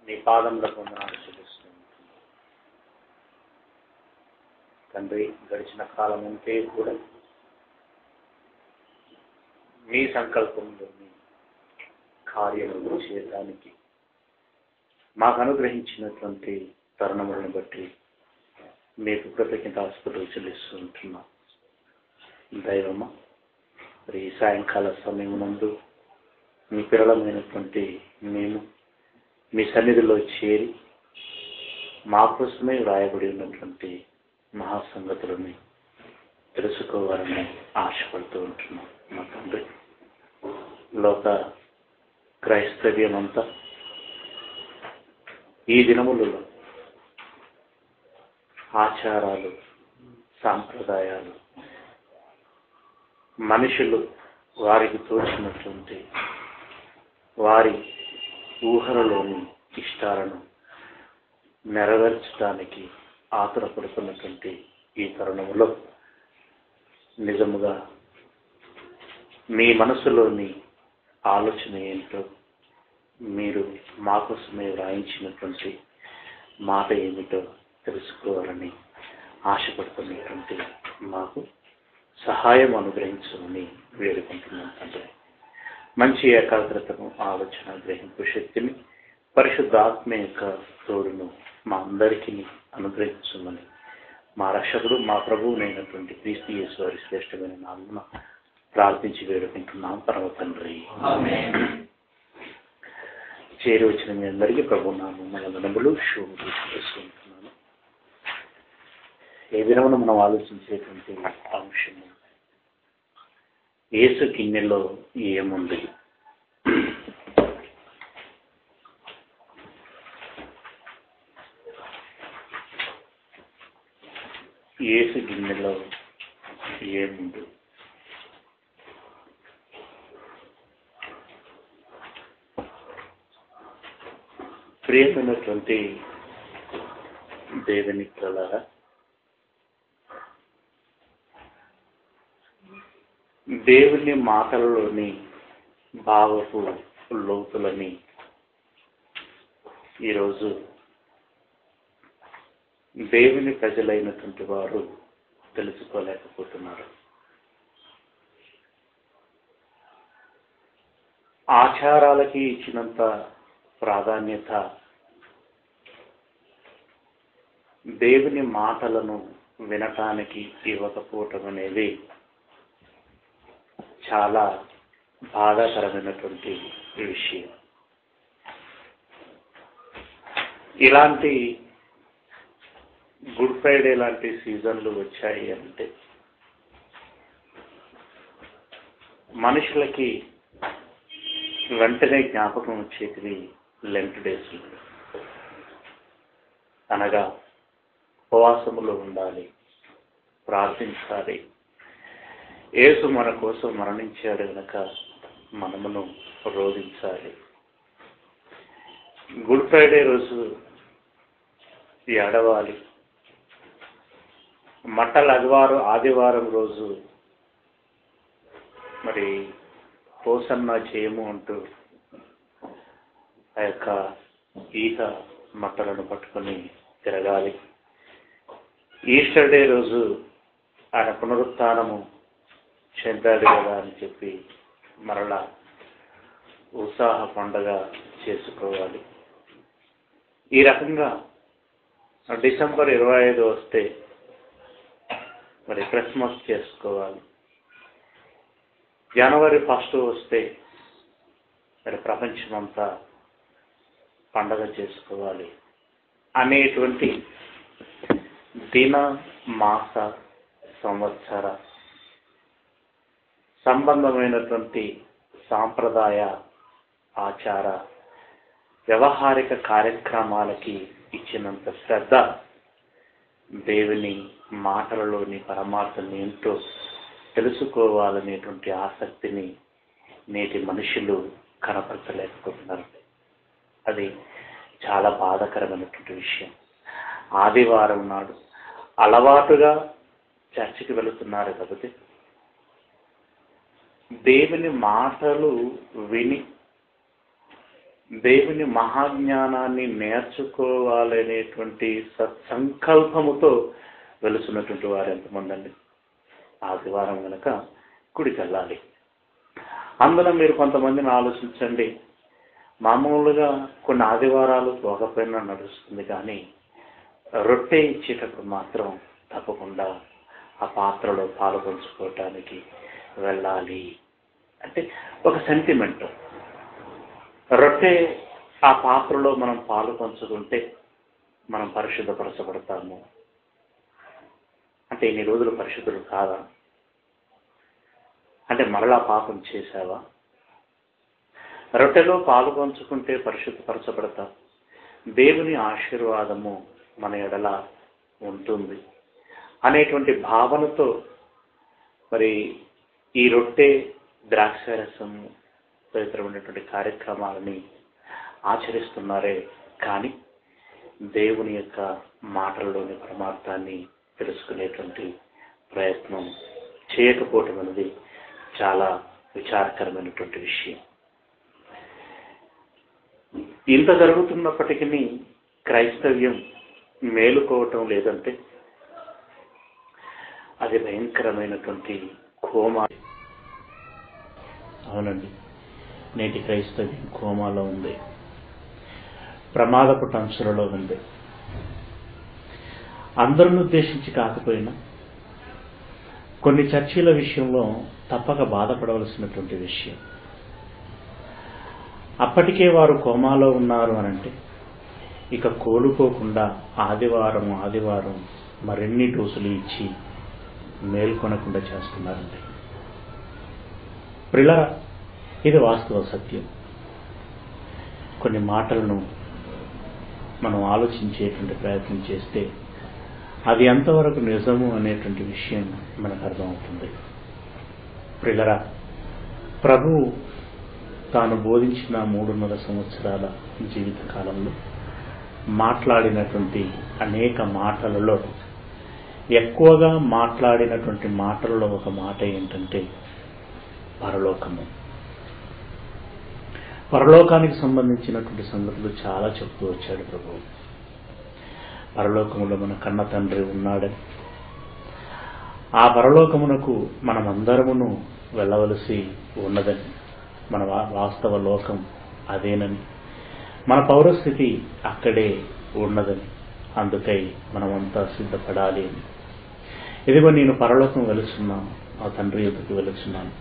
నీ పాదములకు వందనాలు చెల్లిస్తున్నాను తండ్రి. గడిచిన కాలం అంతే కూడా మీ సంకల్పంలోని కార్యములు చేయడానికి మాకు అనుగ్రహించినటువంటి తరుణములను బట్టి మీకు కృతజ్ఞతాస్తుతులు చెల్లిస్తూ ఉంటున్నాం. దైవమా, మరి ఈ సాయంకాల సమయం నందు మీ పిల్లలమైనటువంటి మేము మీ సన్నిధిలో చేరి మా కోసమే వ్రాయబడి ఉన్నటువంటి మహాసంగతులని తెలుసుకోవాలని ఆశపడుతూ ఉంటున్నాం. మా తండ్రి, లోక క్రైస్తవ్యమంతా ఈ దినములలో ఆచారాలు, సాంప్రదాయాలు, మనుషులు వారికి తోచినటువంటి వారి ఊహలలోని ఇష్టాలను నెరవేర్చడానికి ఆతురపడుతున్నటువంటి ఈ తరుణంలో నిజముగా మీ మనసులోని ఆలోచన ఏంటో, మీరు మా కోసమే వ్రాయించినటువంటి మాట ఏమిటో తెలుసుకోవాలని ఆశపడుతున్నటువంటి మాకు సహాయం అనుగ్రహించమని వేడుకుంటున్నాం తండ్రి. మంచి ఏకాగ్రతను, ఆలోచన, గ్రహింపు శక్తిని, పరిశుద్ధాత్మ యొక్క తోడును మా అందరికీ అనుగ్రహించమని మా రక్షకుడు, మా ప్రభువునైనటువంటి క్రీస్తు యేసు వారి శ్రేష్టమైన నామమున ప్రార్థించి వేడుకుంటున్నాం పరమ తండ్రి. చేరి వచ్చిన మీ అందరికీ ప్రభు నామమున వందనములు, శుభములు చేసుకుంటున్నాను. ఏ దినమున మనం ఆలోచించేటువంటి అంశము యేసు గిన్నెలో ఏముంది. యేసు గిన్నెలో ఏముంది. ప్రియమైనటువంటి దేవుని పిల్లలారా, దేవుని మాటలలోని భావపు లోతులని ఈరోజు దేవుని ప్రజలైనటువంటి వారు తెలుసుకోలేకపోతున్నారు. ఆచారాలకి ఇచ్చినంత ప్రాధాన్యత దేవుని మాటలను వినటానికి ఇవ్వకపోవటం అనేది చాలా బాధాకరమైనటువంటి విషయం. ఇలాంటి గుడ్ ఫ్రైడే లాంటి సీజన్లు వచ్చాయి అంటే మనుషులకి వెంటనే జ్ఞాపకం వచ్చేది లెంట్ డేస్, అనగా ఉపవాసములో ఉండాలి, ప్రార్థించాలి, యేసు మన కోసం మరణించాడు కనుక మనమును రోధించాలి. గుడ్ ఫ్రైడే రోజు ఏడవాలి, మట్టల ఆదివారం రోజు మరి హోసన్నా చేయము అంటూ ఆ యొక్క ఈత మట్టలను పట్టుకొని తిరగాలి. ఈస్టర్ డే రోజు ఆయన పునరుత్థానము చెందాడు కదా అని చెప్పి మరలా ఉత్సాహ పండుగ చేసుకోవాలి. ఈ రకంగా డిసెంబర్ 25 వస్తే మరి క్రిస్మస్ చేసుకోవాలి. జనవరి 1 వస్తే మరి ప్రపంచమంతా పండగ చేసుకోవాలి అనేటువంటి దిన, మాస, సంవత్సర సంబంధమైనటువంటి సాంప్రదాయ, ఆచార, వ్యవహారిక కార్యక్రమాలకి ఇచ్చినంత శ్రద్ధ దేవుని మాటలలోని పరమార్థం ఏంటో తెలుసుకోవాలనేటువంటి ఆసక్తిని నేటి మనుషులు కనపరచలేకపోతున్నారు. అది చాలా బాధాకరమైనటువంటి విషయం. ఆదివారం నాడు అలవాటుగా చర్చికి వెళుతున్నారు కాబట్టి దేవుని మాటలు విని దేవుని మహాజ్ఞానాన్ని నేర్చుకోవాలనేటువంటి సత్సంకల్పముతో వెలుసున్నటువంటి వారు ఎంతమంది అండి? ఆదివారం కనుక గుడికి వెళ్ళాలి. అందులో మీరు కొంతమందిని ఆలోచించండి. మామూలుగా కొన్ని ఆదివారాలు పోకపోయినా నడుస్తుంది, కానీ రొట్టె ఇచ్చేటప్పుడు మాత్రం తప్పకుండా ఆ పాత్రలో పాలు పంచుకోవటానికి వెళ్ళాలి. అంటే ఒక సెంటిమెంట్. రొట్టె ఆ పాత్రలో మనం పాలు పంచుకుంటే మనం పరిశుద్ధపరచబడతాము. అంటే ఇన్ని రోజులు పరిశుద్ధులు కాదా? అంటే మరలా పాపం చేశావా? రొట్టెలో పాలు పంచుకుంటే పరిశుద్ధపరచబడతాం. దేవుని ఆశీర్వాదము మన ఎడల ఉంటుంది అనేటువంటి భావనతో మరి ఈ రొట్టె, ద్రాక్షారసము తదితరమైనటువంటి కార్యక్రమాలని ఆచరిస్తున్నారే కానీ దేవుని యొక్క మాటల్లోని పరమార్థాన్ని తెలుసుకునేటువంటి ప్రయత్నం చేయకపోవటం అనేది చాలా విచారకరమైనటువంటి విషయం. ఇంత జరుగుతున్నప్పటికీ క్రైస్తవ్యం మేలుకోవటం లేదంటే అది భయంకరమైనటువంటి కోమా. అవునండి, నేటి క్రైస్తవ్యం కోమాలో ఉంది, ప్రమాదపు టంచులలో ఉంది. అందరిని ఉద్దేశించి కాకపోయినా కొన్ని చర్చల విషయంలో తప్పక బాధపడవలసినటువంటి విషయం. అప్పటికే వారు కోమాలో ఉన్నారు అనంటే ఇక కోలుకోకుండా ఆదివారం మరిన్ని డోసులు ఇచ్చి మేల్కొనకుండా చేస్తున్నారండి. ప్రియులారా, ఇది వాస్తవ సత్యం. కొన్ని మాటలను మనం ఆలోచించేటువంటి ప్రయత్నం చేస్తే అది ఎంతవరకు నిజము అనేటువంటి విషయం మనకు అర్థమవుతుంది. ప్రియులారా, ప్రభువు తాను బోధించిన 3.5 సంవత్సరాల జీవిత కాలంలో మాట్లాడినటువంటి అనేక మాటలలో ఎక్కువగా మాట్లాడినటువంటి మాటలలో ఒక మాట ఏంటంటే పరలోకము. పరలోకానికి సంబంధించినటువంటి సంగతులు చాలా చెప్తూ వచ్చాడు ప్రభువు. పరలోకములో మన కన్న తండ్రి ఉన్నాడని, ఆ పరలోకమునకు మనమందరమును వెళ్ళవలసి ఉన్నదని, మన వాస్తవ లోకం అదేనని, మన పౌరస్థితి అక్కడే ఉన్నదని, అందుకై మనమంతా సిద్ధపడాలి అని. ఇదిగో నేను పరలోకం వెలుచున్నాను, ఆ తండ్రి యొద్దకు వెలుచున్నాను,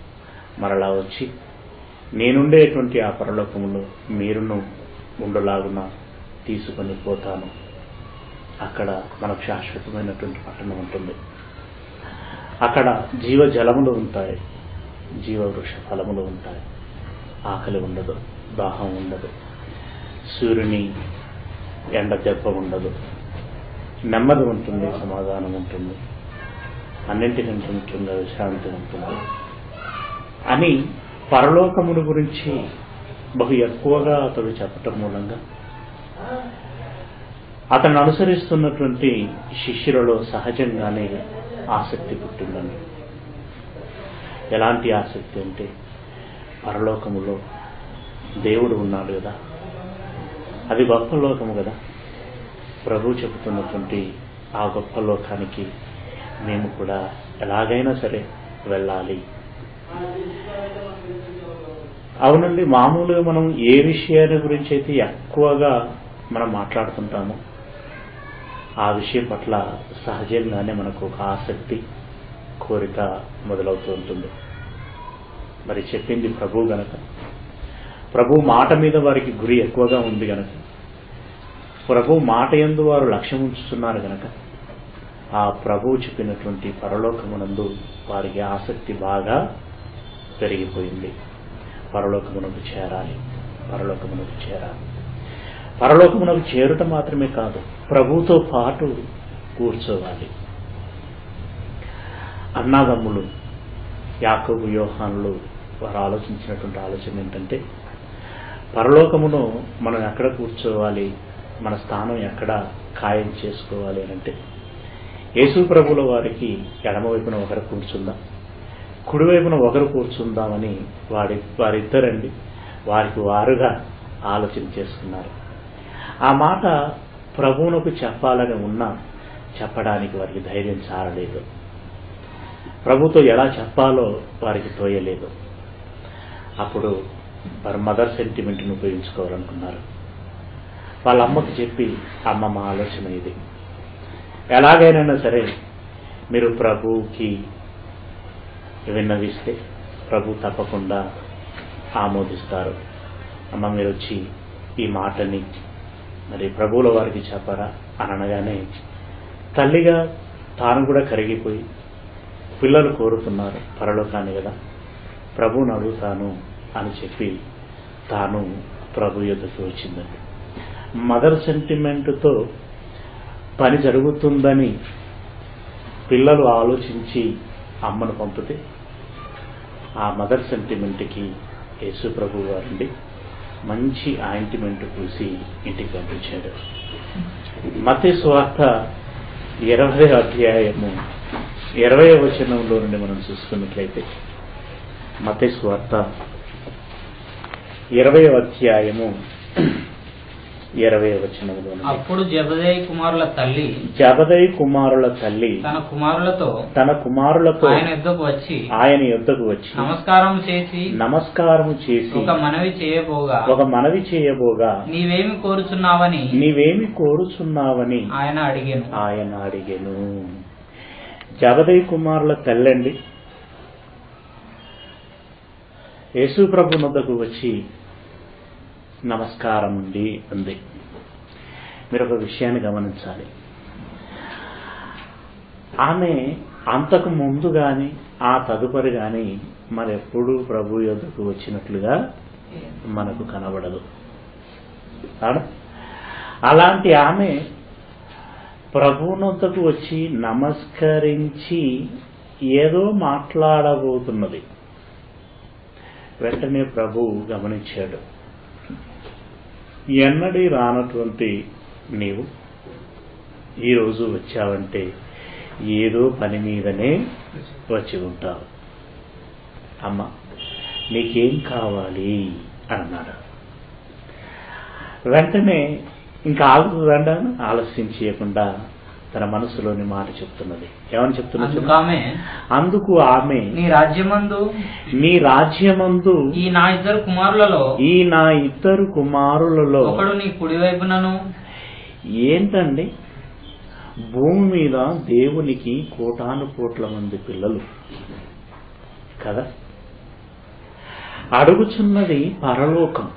మరలా వచ్చి నేనుండేటువంటి ఆ పరలోకములో మీరును ఉండలాగున తీసుకొని పోతాను. అక్కడ మనకు శాశ్వతమైనటువంటి పట్టణం ఉంటుంది. అక్కడ జీవ జలములు ఉంటాయి, జీవవృక్ష ఫలములు ఉంటాయి. ఆకలి ఉండదు, దాహం ఉండదు, సూర్యుని ఎండ దెబ్బ ఉండదు, నెమ్మది ఉంటుంది, సమాధానం ఉంటుంది, అన్నింటికంటే ముఖ్యంగా విశ్రాంతి ఉంటుంది అని పరలోకమును గురించి బహు ఎక్కువగా అతడు చెప్పటం మూలంగా అతను అనుసరిస్తున్నటువంటి శిష్యులలో సహజంగానే ఆసక్తి పుట్టిందండి. ఎలాంటి ఆసక్తి అంటే, పరలోకములో దేవుడు ఉన్నాడు కదా, అది గొప్ప లోకము కదా, ప్రభు చెబుతున్నటువంటి ఆ గొప్ప లోకానికి మేము కూడా ఎలాగైనా సరే వెళ్ళాలి. అవునండి, మామూలుగా మనం ఏ విషయాన్ని గురించి అయితే ఎక్కువగా మనం మాట్లాడుతుంటామో ఆ విషయం పట్ల సహజంగానే మనకు ఒక ఆసక్తి, కోరిక మొదలవుతూ ఉంటుంది. మరి చెప్పింది ప్రభు గనక, ప్రభు మాట మీద వారికి గురి ఎక్కువగా ఉంది గనక, ప్రభు మాట యందు వారు లక్ష్యం ఉంచుతున్నారు గనక, ఆ ప్రభువు చెప్పినటువంటి పరలోకమునందు వారికి ఆసక్తి బాగా పెరిగిపోయింది. పరలోకమునకు చేరాలి, పరలోకమునకు చేరాలి. పరలోకమునకు చేరుట మాత్రమే కాదు, ప్రభువుతో పాటు కూర్చోవాలి. అన్నాదమ్ములు యాకోబు, యోహానులు వారు ఆలోచించినటువంటి ఆలోచన ఏంటంటే, పరలోకమును మనం ఎక్కడ కూర్చోవాలి, మన స్థానం ఎక్కడ ఖాయం చేసుకోవాలి అంటే, యేసు ప్రభుల వారికి ఎడమవైపున ఒకరు కూర్చుందాం, కుడివైపున ఒకరు కూర్చుందామని వారిద్దరండి వారికి వారుగా ఆలోచన చేసుకున్నారు. ఆ మాట ప్రభువునకు చెప్పాలని ఉన్నా చెప్పడానికి వారికి ధైర్యం చాలలేదు. ప్రభుతో ఎలా చెప్పాలో వారికి తోయలేదు. అప్పుడు వారు మదర్ సెంటిమెంట్ని ఉపయోగించుకోవాలనుకున్నారు. వాళ్ళ అమ్మకు చెప్పి, అమ్మ మా ఆలోచన ఇది, ఎలాగైనా సరే మీరు ప్రభువుకి విన్నవిస్తే ప్రభు తప్పకుండా ఆమోదిస్తారు. అమ్మ మీరు వచ్చి ఈ మాటని మరి ప్రభువుల వారికి చెప్పరా అని అనగానే తల్లిగా తాను కూడా కరిగిపోయి, పిల్లలు కోరుతున్నారు పరలోకాన్ని కదా, ప్రభువుని అడుగుతాను అని చెప్పి తాను ప్రభు యొద్దకు వచ్చిందండి. మదర్ సెంటిమెంట్తో పని జరుగుతుందని పిల్లలు ఆలోచించి అమ్మను పంపితే ఆ మదర్ సెంటిమెంట్కి యేసు ప్రభు వారండి మంచి ఆయింట్మెంట్ పూసి ఇంటికి పంపించాడు. మత్తయి సువార్త 20వ అధ్యాయము 20వ వచనంలో నుండి మనం చూసుకున్నట్లయితే, మత్తయి సువార్త 20వ అధ్యాయము 20వ వచనంలో, అప్పుడు జబదయి కుమారుల తల్లి తన కుమారులతో ఆయన యొద్దకు వచ్చి నమస్కారము చేసి ఒక మనవి చేయబోగా నీవేమి కోరుచున్నావని ఆయన అడిగెను. జబదయి కుమారుల తల్లండి యేసు ప్రభు వద్దకు వచ్చి నమస్కారం అండి అంది. మీరు ఒక విషయాన్ని గమనించాలి. ఆమె అంతకు ముందు కానీ ఆ తదుపరి కానీ మరెప్పుడూ ప్రభు యొద్దకు వచ్చినట్లుగా మనకు కనబడదు. అలాంటి ఆమె ప్రభువునొద్దకు వచ్చి నమస్కరించి ఏదో మాట్లాడబోతున్నది. వెంటనే ప్రభు గమనించాడు. ఎన్నడీ రానటువంటి నీవు ఈరోజు వచ్చావంటే ఏదో పని మీదనే వచ్చి ఉంటావు. అమ్మ నీకేం కావాలి అన్నాడు. వెంటనే ఇంకా ఆగుతుందా ఆలస్యం చేయకుండా తన మనసులోని మాట చెప్తున్నది. ఏమని చెప్తున్నది? అందుకు ఆమె నీ రాజ్యమందు ఈ నా ఇద్దరు కుమారులలో ఒకడు నీ కుడివైపునను. ఏంటండి, భూమి మీద దేవునికి కోటాను కోట్ల మంది పిల్లలు కదా, అడుగుచున్నది పరలోకం.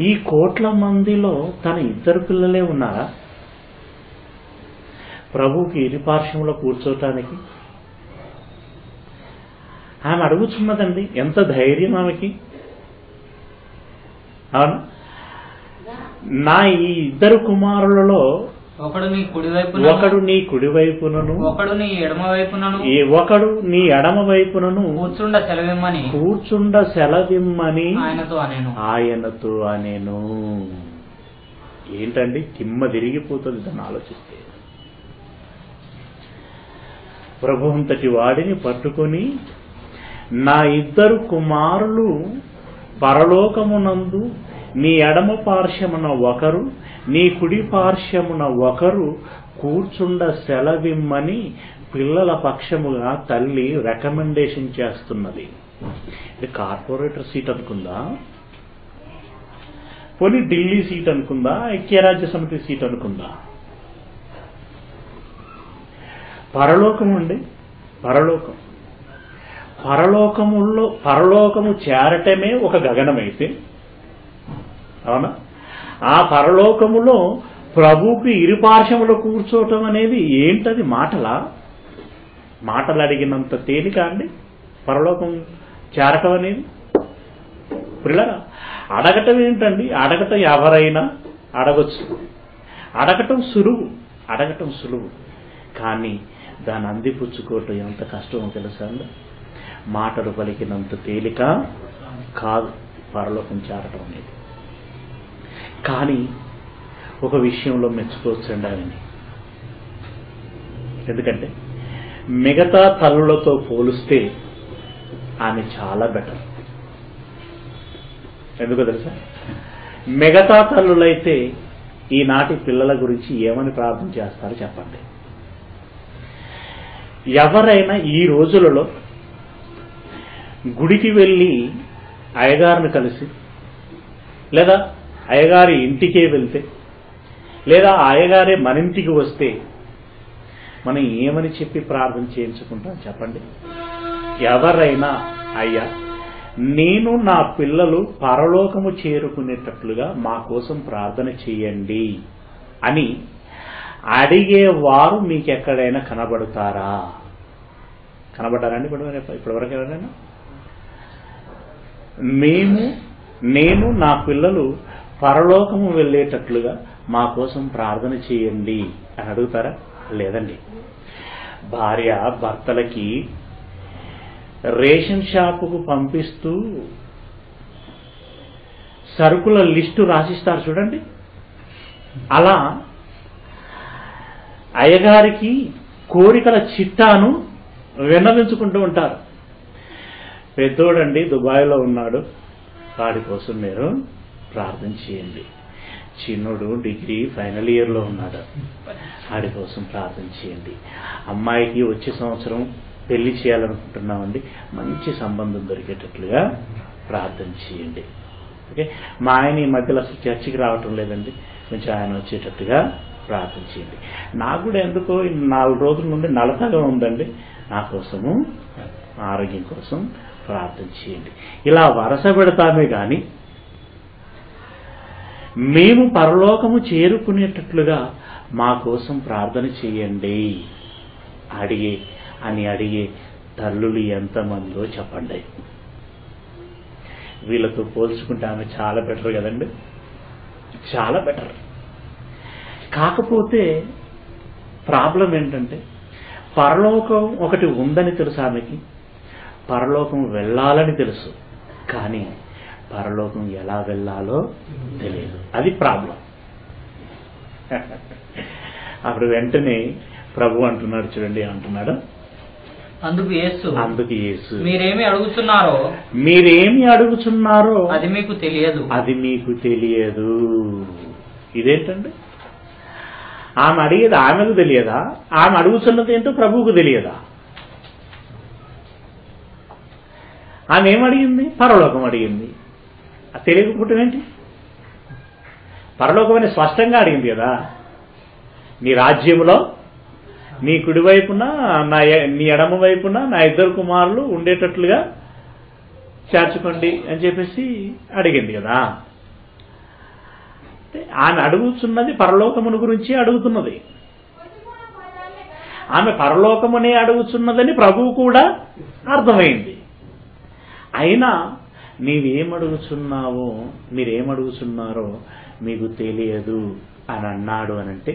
ఈ కోట్ల మందిలో తన ఇద్దరు పిల్లలే ఉన్నారా ప్రభువుకి ఇరుపార్శ్వంలో కూర్చోటానికి? ఆమె అడుగుచున్నదండి. ఎంత ధైర్యం ఆమెకి! అవునా? నా ఈ ఇద్దరు కుమారులలో ఒకడు నీ కుడివైపునను ఒకడు నీ ఎడమ వైపునను కూర్చుండ సెలవిమ్మని ఆయనతో అనేను. ఏంటండి, కిమ్మ తిరిగిపోతుంది దాన్ని ఆలోచిస్తే. ప్రభు అంతటి వాడిని పట్టుకొని నా ఇద్దరు కుమారులు పరలోకమునందు నీ ఎడమ పార్శ్వమున ఒకరు నీ కుడి పార్శ్వమున ఒకరు కూర్చుండ సెలవిమ్మని పిల్లల పక్షముగా తల్లి రికమెండేషన్ చేస్తున్నది. ఇది కార్పొరేటర్ సీట్ అనుకుందా, పోనీ ఢిల్లీ సీట్ అనుకుందా, ఐక్యరాజ్య సమితి సీట్ అనుకుందా? పరలోకం అండి, పరలోకము చేరటమే ఒక గగనమైతే, అవునా, ఆ పరలోకములో ప్రభువుకి ఇరుపార్శ్వములో కూర్చోవటం అనేది ఏంటది? మాటలు అడిగినంత తేలిక అండి పరలోకం చేరటం అనేది? పిల్లరా, అడగటం ఏంటండి? అడగటం ఎవరైనా అడగొచ్చు, అడగటం సులువు, కానీ దాన్ని అందిపుచ్చుకోవటం ఎంత కష్టమో తెలుసా అండి? మాటలు పలికినంత తేలిక కాదు పరలోకం చేరటం అనేది. కానీ ఒక విషయంలో మెచ్చుకోవచ్చండి ఆమెని. ఎందుకంటే మిగతా తల్లులతో పోలిస్తే ఆమె చాలా బెటర్. ఎందుకో తెలుసా? మిగతా తల్లులైతే ఈనాటి పిల్లల గురించి ఏమని ప్రార్థన చేస్తారో చెప్పండి. ఎవరైనా ఈ రోజులలో గుడికి వెళ్ళి అయ్యగారిని కలిసి, లేదా అయ్యగారి ఇంటికే వెళ్తే, లేదా అయ్యగారే మన ఇంటికి వస్తే మనం ఏమని చెప్పి ప్రార్థన చేయించుకుంటాం చెప్పండి? ఎవరైనా అయ్యా నేను నా పిల్లలు పరలోకము చేరుకునేటట్లుగా మా కోసం ప్రార్థన చేయండి అని అడిగేవారు మీకెక్కడైనా కనబడతారా? కనబడ్డారండి ఇప్పటివరకు ఎవరైనా? నేను నా పిల్లలు పరలోకము వెళ్ళేటట్లుగా మా కోసం ప్రార్థన చేయండి అని అడుగుతారా? లేదండి. భార్య భర్తలకి రేషన్ షాపుకు పంపిస్తూ సరుకుల లిస్టు రాసిస్తారు చూడండి, అలా అయ్యగారికి కోరికల చిట్టాను విన్నవించుకుంటూ ఉంటారు. పెద్దోడండి దుబాయ్లో ఉన్నాడు, వాడి కోసం మీరు ప్రార్థన చేయండి. చిన్నుడు డిగ్రీ ఫైనల్ ఇయర్లో ఉన్నాడు, వాడి కోసం ప్రార్థన చేయండి. అమ్మాయికి వచ్చే సంవత్సరం పెళ్లి చేయాలనుకుంటున్నామండి, మంచి సంబంధం దొరికేటట్లుగా ప్రార్థన చేయండి. ఓకే, మా ఆయన ఈ మధ్యలో అసలు చర్చికి రావటం లేదండి, కొంచెం ఆయన వచ్చేటట్టుగా ప్రార్థన చేయండి. నాకు కూడా ఎందుకో 4 రోజుల నుండి నలతగా ఉందండి, నా కోసము ఆరోగ్యం కోసం ప్రార్థన చేయండి. ఇలా వరస పెడతామే కానీ మేము పరలోకము చేరుకునేటట్లుగా మా కోసం ప్రార్థన చేయండి అడిగే తల్లులు ఎంతమందో చెప్పండి. వీళ్ళతో పోల్చుకుంటే ఆమె చాలా బెటర్ కదండి, చాలా బెటర్. కాకపోతే ప్రాబ్లం ఏంటంటే పరలోకం ఒకటి ఉందని తెలుసు ఆమెకి, పరలోకం వెళ్ళాలని తెలుసు, కానీ పరలోకం ఎలా వెళ్ళాలో తెలియదు. అది ప్రాబ్లం. అప్పుడు వెంటనే ప్రభు అంటున్నాడు చూడండి, ఏమంటున్నాడు? అందుకు యేసు మీరేమి అడుగుచున్నారో అది మీకు తెలియదు. ఇదేంటండి? ఆమె అడిగేది ఆమెకు తెలియదా? ఆమె అడుగుతున్నది ఏంటో ప్రభువుకు తెలియదా? ఆమె ఏమడిగింది? పరలోకం అడిగింది. తెలియకపోవటం ఏంటి? పరలోకం అని స్పష్టంగా అడిగింది కదా, నీ రాజ్యంలో నీ కుడివైపున నీ ఎడమ వైపున నా 2 కుమారులు ఉండేటట్లుగా చేర్చుకోండి అని చెప్పేసి అడిగింది కదా. ఆమె అడుగుతున్నది పరలోకమును గురించి అడుగుతున్నది. ఆమె పరలోకమునే అడుగుతున్నదని ప్రభువు కూడా అర్థమైంది. అయినా మీరేమడుగుతున్నారో మీకు తెలియదు అని అన్నాడు అనంటే,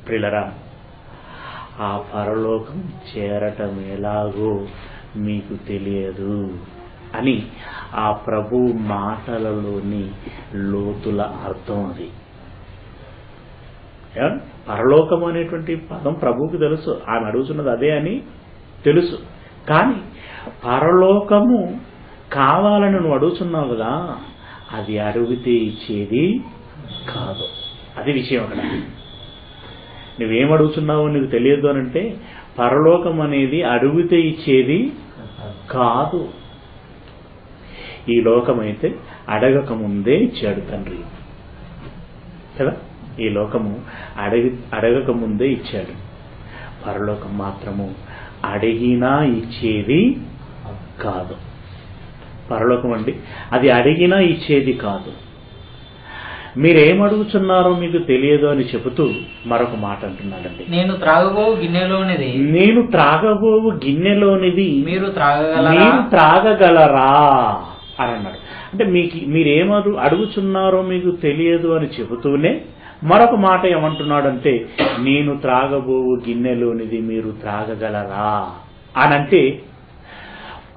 ప్రియులరా, ఆ పరలోకం చేరటం ఎలాగో మీకు తెలియదు అని ఆ ప్రభు మాటలలోని లోతుల అర్థం అది. పరలోకం అనేటువంటి పదం ప్రభువుకి తెలుసు, ఆమె అడుగుతున్నది అదే అని తెలుసు. కానీ పరలోకము కావాలని నువ్వు అడుగుతున్నావు కదా, అది అడిగితే ఇచ్చేది కాదు. అది విషయం అక్కడ. నువ్వేమడుగుతున్నావో నీకు తెలియదు అనంటే పరలోకం అనేది అడిగితే ఇచ్చేది కాదు. ఈ లోకమైతే అడగక ముందే ఇచ్చాడు తండ్రి కదా. ఈ లోకము అడగక ముందే ఇచ్చాడు. పరలోకం మాత్రము అడిగినా ఇచ్చేది కాదు. పరలోకం అండి, అది అడిగినా ఇచ్చేది కాదు. మీరేమడుగుతున్నారో మీకు తెలియదు అని చెబుతూ మరొక మాట అంటున్నాడండి, నేను త్రాగబోవు గిన్నెలోనిది మీరు త్రాగగలరా అని అన్నాడు. అంటే మీరేం అడుగుతున్నారో మీకు తెలియదు అని చెబుతూనే మరొక మాట ఏమంటున్నాడంటే, నేను త్రాగబోవు గిన్నెలోనిది మీరు త్రాగగలరా అనంటే,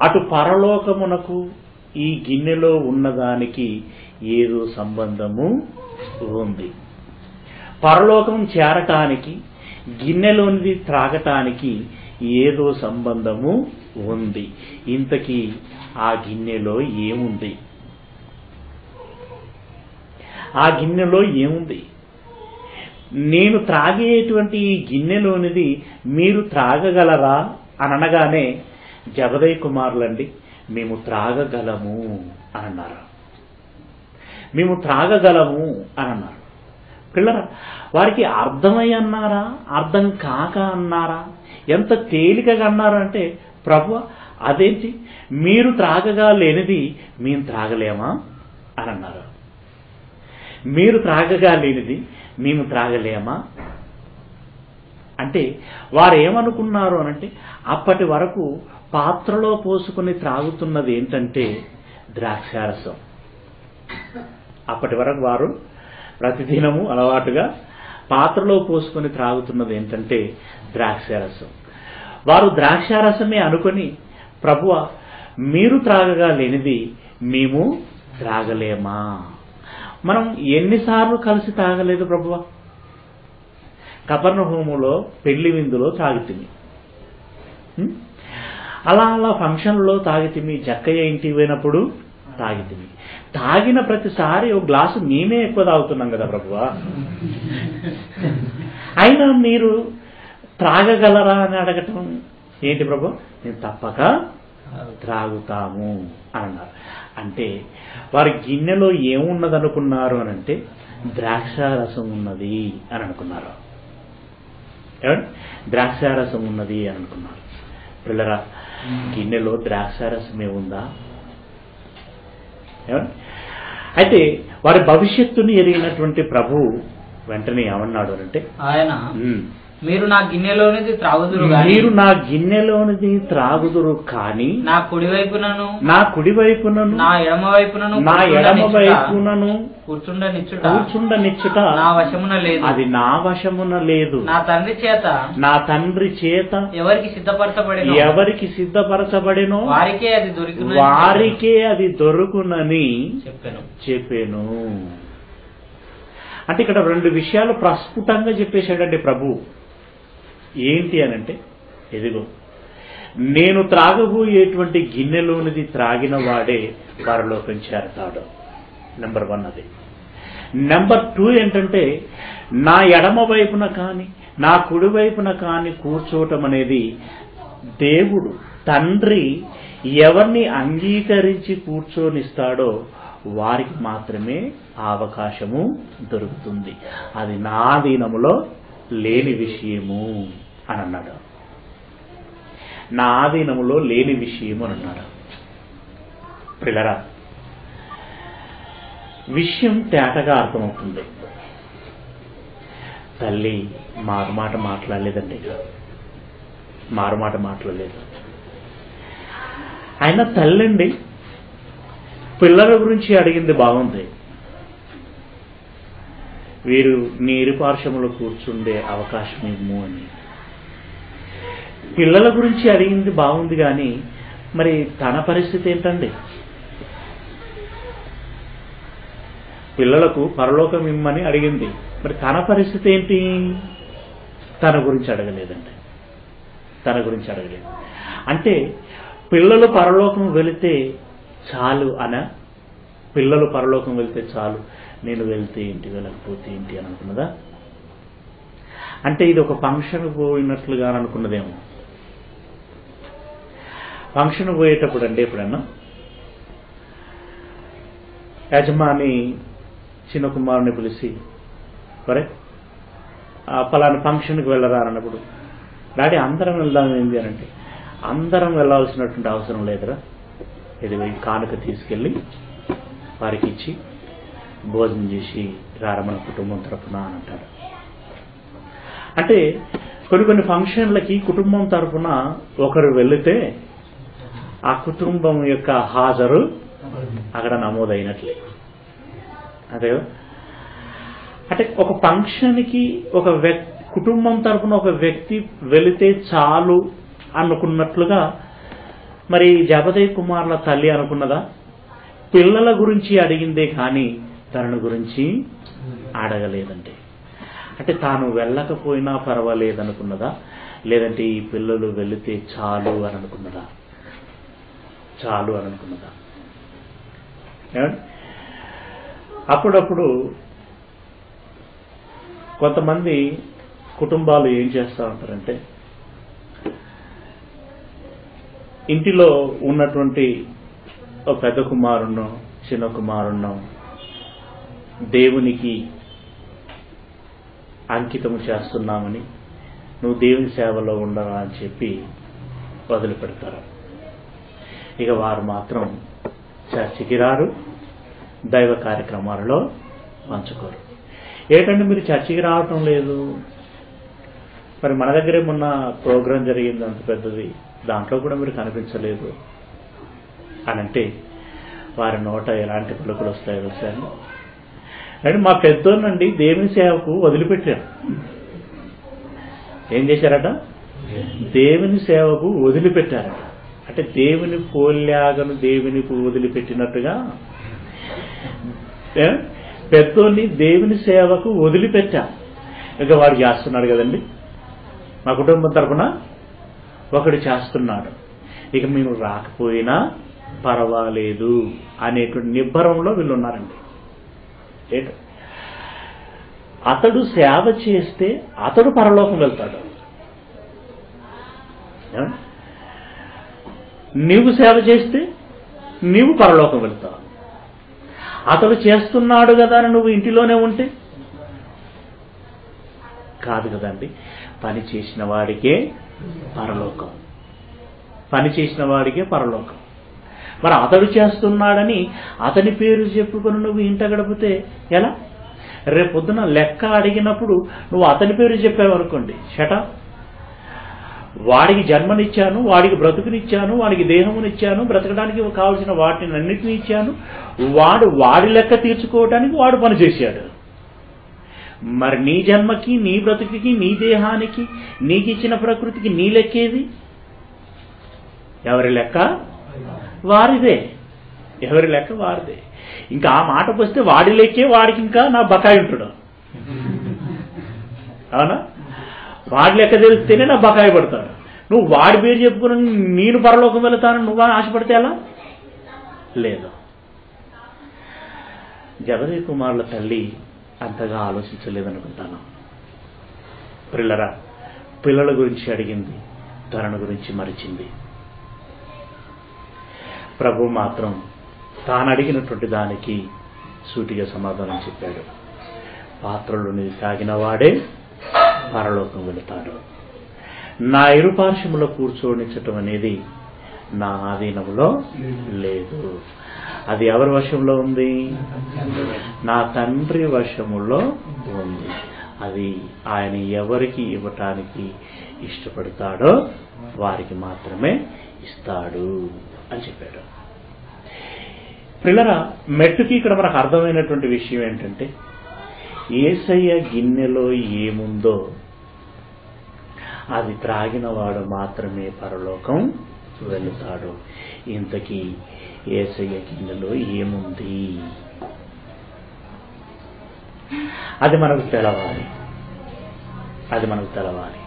అటు పరలోకమునకు ఈ గిన్నెలో ఉన్నదానికి ఏదో సంబంధము ఉంది. పరలోకం చేరటానికి గిన్నెలోనిది త్రాగటానికి ఏదో సంబంధము ఉంది. ఇంతకీ ఆ గిన్నెలో ఏముంది? ఆ గిన్నెలో ఏముంది? నేను త్రాగేటువంటి ఈ గిన్నెలోనిది మీరు త్రాగగలరా అని అనగానే జబదయి కుమారులండి మేము త్రాగగలము అని అన్నారు. మేము త్రాగగలము అని అన్నారు. పిల్లరా, వారికి అర్థమై అన్నారా, అర్థం కాక అన్నారా, ఎంత తేలికగా అన్నారు అంటే, ప్రభువా అదేంటి మీరు త్రాగగా లేనిది మేము త్రాగలేమా అని అన్నారు. మీరు త్రాగగా లేనిది మేము త్రాగలేమా అంటే వారు ఏమనుకున్నారు అనంటే, అప్పటి వరకు పాత్రలో పోసుకుని త్రాగుతున్నది ఏంటంటే ద్రాక్షారసం. అప్పటి వరకు వారు ప్రతిదినము అలవాటుగా పాత్రలో పోసుకొని త్రాగుతున్నది ఏంటంటే ద్రాక్షారసం. వారు ద్రాక్షారసమే అనుకొని, ప్రభువా మీరు త్రాగగా లేనిది మేము త్రాగలేమా? మనం ఎన్నిసార్లు కలిసి తాగలేదు ప్రభువా? కపెర్నహూములో పెళ్లి విందులో తాగితిమి, అలా అలా ఫంక్షన్లో తాగితిమి, జక్కయ్య ఇంటికి పోయినప్పుడు తాగితిమి. తాగిన ప్రతిసారి ఒక గ్లాసు మేమే ఎక్కువ తాగుతున్నాం కదా ప్రభువా, అయినా మీరు త్రాగగలరా అని అడగటం ఏంటి ప్రభు? నేను తప్పక త్రాగుతాము అన్నారు. అంటే వారి గిన్నెలో ఏమున్నది అనుకున్నారు అని అంటే ద్రాక్షారసం ఉన్నది అని అనుకున్నారు. ద్రాక్షారసం ఉన్నది అని అనుకున్నారు. పిల్లరా, గిన్నెలో ద్రాక్షారసమే ఉందా? అయితే వారి భవిష్యత్తుని ఎరిగినటువంటి ప్రభు వెంటనే ఏమన్నాడు అంటే, ఆయన మీరు నా గిన్నెలోనిది త్రాగుదురు, మీరు నా గిన్నెలోనిది త్రాగుదురు కానీ నా కుడివైపునను నా ఎడమవైపునను కూర్చుండనిచ్చుట నా వశమున లేదు. అది నా వశమున లేదు. నా తండ్రి చేత ఎవరికి సిద్ధపరచబడెనో వారికే అది దొరుకునని చెప్పాను. అంటే ఇక్కడ రెండు విషయాలు ప్రస్ఫుటంగా చెప్పేశాడండి ప్రభు. ఏంటి అనంటే, ఎదిగో నేను త్రాగబోయేటువంటి గిన్నెలోనిది త్రాగిన వాడే పరలోకం చేరతాడు. నెంబర్ 1 అది. నెంబర్ 2 ఏంటంటే, నా ఎడమ వైపున కానీ నా కుడి వైపున కానీ కూర్చోవటం అనేది దేవుడు తండ్రి ఎవరిని అంగీకరించి కూర్చోనిస్తాడో వారికి మాత్రమే ఆ అవకాశము దొరుకుతుంది. అది నా ఆధీనములో లేని విషయము అని అన్నాడు. నా ఆధీనములో లేని విషయము అని అన్నాడు. పిల్లరా, విషయం తేటగా అర్థమవుతుంది. తల్లి మారుమాట మాట్లాడలేదండి, మారుమాట మాట్లాడలేదు. ఆయన తల్లండి పిల్లల గురించి అడిగింది బాగుంది. వీరు నీ ఇరుపార్శ్వములో కూర్చుండే అవకాశం ఇవ్వు అని పిల్లల గురించి అడిగింది బాగుంది, కానీ మరి తన పరిస్థితి ఏంటండి? పిల్లలకు పరలోకం ఇమ్మని అడిగింది, మరి తన పరిస్థితి ఏంటి? తన గురించి అడగలేదండి, తన గురించి అడగలేదు. అంటే పిల్లలు పరలోకం వెళితే చాలు పిల్లలు పరలోకం వెళ్తే చాలు, నేను వెళ్తే ఏంటి వెళ్ళకపోతే ఏంటి అని అనుకున్నదా? అంటే ఇది ఒక ఫంక్షన్ పోయినట్లుగా అనుకున్నదేమో. ఫంక్షన్ పోయేటప్పుడు అండి ఎప్పుడన్నా యజమాని చిన్న కుమారుని పిలిచి, సరే పలానా ఫంక్షన్కి వెళ్ళరా అన్నప్పుడు, డాడీ అందరం వెళ్దాం ఏంది అని అంటే, అందరం వెళ్ళాల్సినటువంటి అవసరం లేదురా, ఇది కానుక తీసుకెళ్ళి వారికి ఇచ్చి భోజనం చేసి రారమణ కుటుంబం తరఫున అని అంటారు. అంటే కొన్ని ఫంక్షన్లకి కుటుంబం తరఫున ఒకరు వెళితే ఆ కుటుంబం యొక్క హాజరు అక్కడ నమోదైనట్లే. అదే అంటే ఒక ఫంక్షన్కి ఒక కుటుంబం తరఫున ఒక వ్యక్తి వెళితే చాలు అనుకున్నట్లుగా మరి జబదయి కుమారుల తల్లి అనుకున్నదా? పిల్లల గురించి అడిగిందే కానీ తనను గురించి అడగలేదంటే, అంటే తాను వెళ్ళకపోయినా పర్వాలేదనుకున్నదా, లేదంటే ఈ పిల్లలు వెళితే చాలు అని అనుకున్నదా? చాలు అని అనుకున్నదా? అప్పుడప్పుడు కొంతమంది కుటుంబాలు ఏం చేస్తూ ఉంటారంటే, ఇంటిలో ఉన్నటువంటి ఒక పెద్ద కుమారుణ్ణో చిన్న కుమారుణ్ణో దేవునికి అంకితము చేస్తున్నామని, నువ్వు దేవుని సేవలో ఉండరా అని చెప్పి వదిలిపెడతారు. ఇక వారు మాత్రం చర్చికి రారు, దైవ కార్యక్రమాలలో పంచుకోరు. ఏంటంటే మీరు చర్చికి రావటం లేదు, మరి మన దగ్గరే మొన్న ప్రోగ్రాం జరిగింది అంత పెద్దది, దాంట్లో కూడా మీరు కనిపించలేదు అని అంటే వారి నోట ఎలాంటి పలుకులు వస్తాయో తెలుసాను. అంటే మా పెద్దోనండి దేవుని సేవకు వదిలిపెట్టారు. ఏం చేశారట? దేవుని సేవకు వదిలిపెట్టారట. అంటే దేవుని పోల్యాగను దేవునికి వదిలిపెట్టినట్టుగా పెద్దోన్ని దేవుని సేవకు వదిలిపెట్టా. ఇక వాడు చేస్తున్నాడు కదండి, మా కుటుంబం తరఫున ఒకడు చేస్తున్నాడు, ఇక మేము రాకపోయినా పర్వాలేదు అనేటువంటి నిబ్బరంలో వీళ్ళు ఉన్నారండి. అతడు సేవ చేస్తే అతడు పరలోకం వెళ్తాడు, నీవు సేవ చేస్తే నీవు పరలోకం వెళ్తావు. అతడు చేస్తున్నాడు కదా అని నువ్వు ఇంటిలోనే ఉంటే కాదు కదండి. పని చేసిన వాడికే పరలోకం, పని చేసిన వాడికే పరలోకం. మరి అతడు చేస్తున్నాడని అతని పేరు చెప్పుకొని నువ్వు ఇంట గడిపితే ఎలా? రేపొద్దున లెక్క అడిగినప్పుడు నువ్వు అతని పేరు చెప్పావనుకోండి, షట, వాడికి జన్మనిచ్చాను, వాడికి బ్రతుకునిచ్చాను, వాడికి దేహమునిచ్చాను, బ్రతకడానికి కావలసిన వాటిని అన్నిటినీ ఇచ్చాను, వాడి లెక్క తీర్చుకోవడానికి వాడు పని చేశాడు. మరి నీ జన్మకి, నీ బ్రతుకుకి, నీ దేహానికి, నీకు ఇచ్చిన ప్రకృతికి నీ లెక్కేది? ఎవరి లెక్క వారిదే, ఎవరి లెక్క వారిదే. ఇంకా ఆ మాటకు వస్తే వాడి లెక్కే వాడికి ఇంకా నా బకాయి ఉంటాడు, అవునా? వాడి లెక్క తెలిస్తేనే నా బకాయి పడతాడు. నువ్వు వాడి పేరు చెప్పుకుని నేను పరలోకం వెళతానని నువ్వు ఆశపడితే ఎలా? లేదు. జబదయి కుమారుల తల్లి అంతగా ఆలోచించలేదనుకుంటాను. పిల్లల గురించి అడిగింది, తనను గురించి మరిచింది. ప్రభు మాత్రం తాను అడిగినటువంటి దానికి సూటిగా సమాధానం చెప్పాడు. పాత్రలోని తాగిన వాడే పరలోకం వెళతాడు. నా ఇరుపార్శ్వములో కూర్చోనించటం అనేది నా ఆధీనంలో లేదు. అది ఎవరి వశంలో ఉంది? నా తండ్రి వశములో ఉంది. అది ఆయన ఎవరికి ఇవ్వటానికి ఇష్టపడతాడో వారికి మాత్రమే ఇస్తాడు అని చెప్పాడు. పిల్లరా, మెట్టుకి ఇక్కడ మనకు అర్థమైనటువంటి విషయం ఏంటంటే, యేసయ్య గిన్నెలో ఏముందో అది త్రాగిన వాడు మాత్రమే పరలోకం వెళుతాడు. ఇంతకీ యేసయ్య గిన్నెలో ఏముంది? అది మనకు తెలవాలి, అది మనకు తెలవాలి.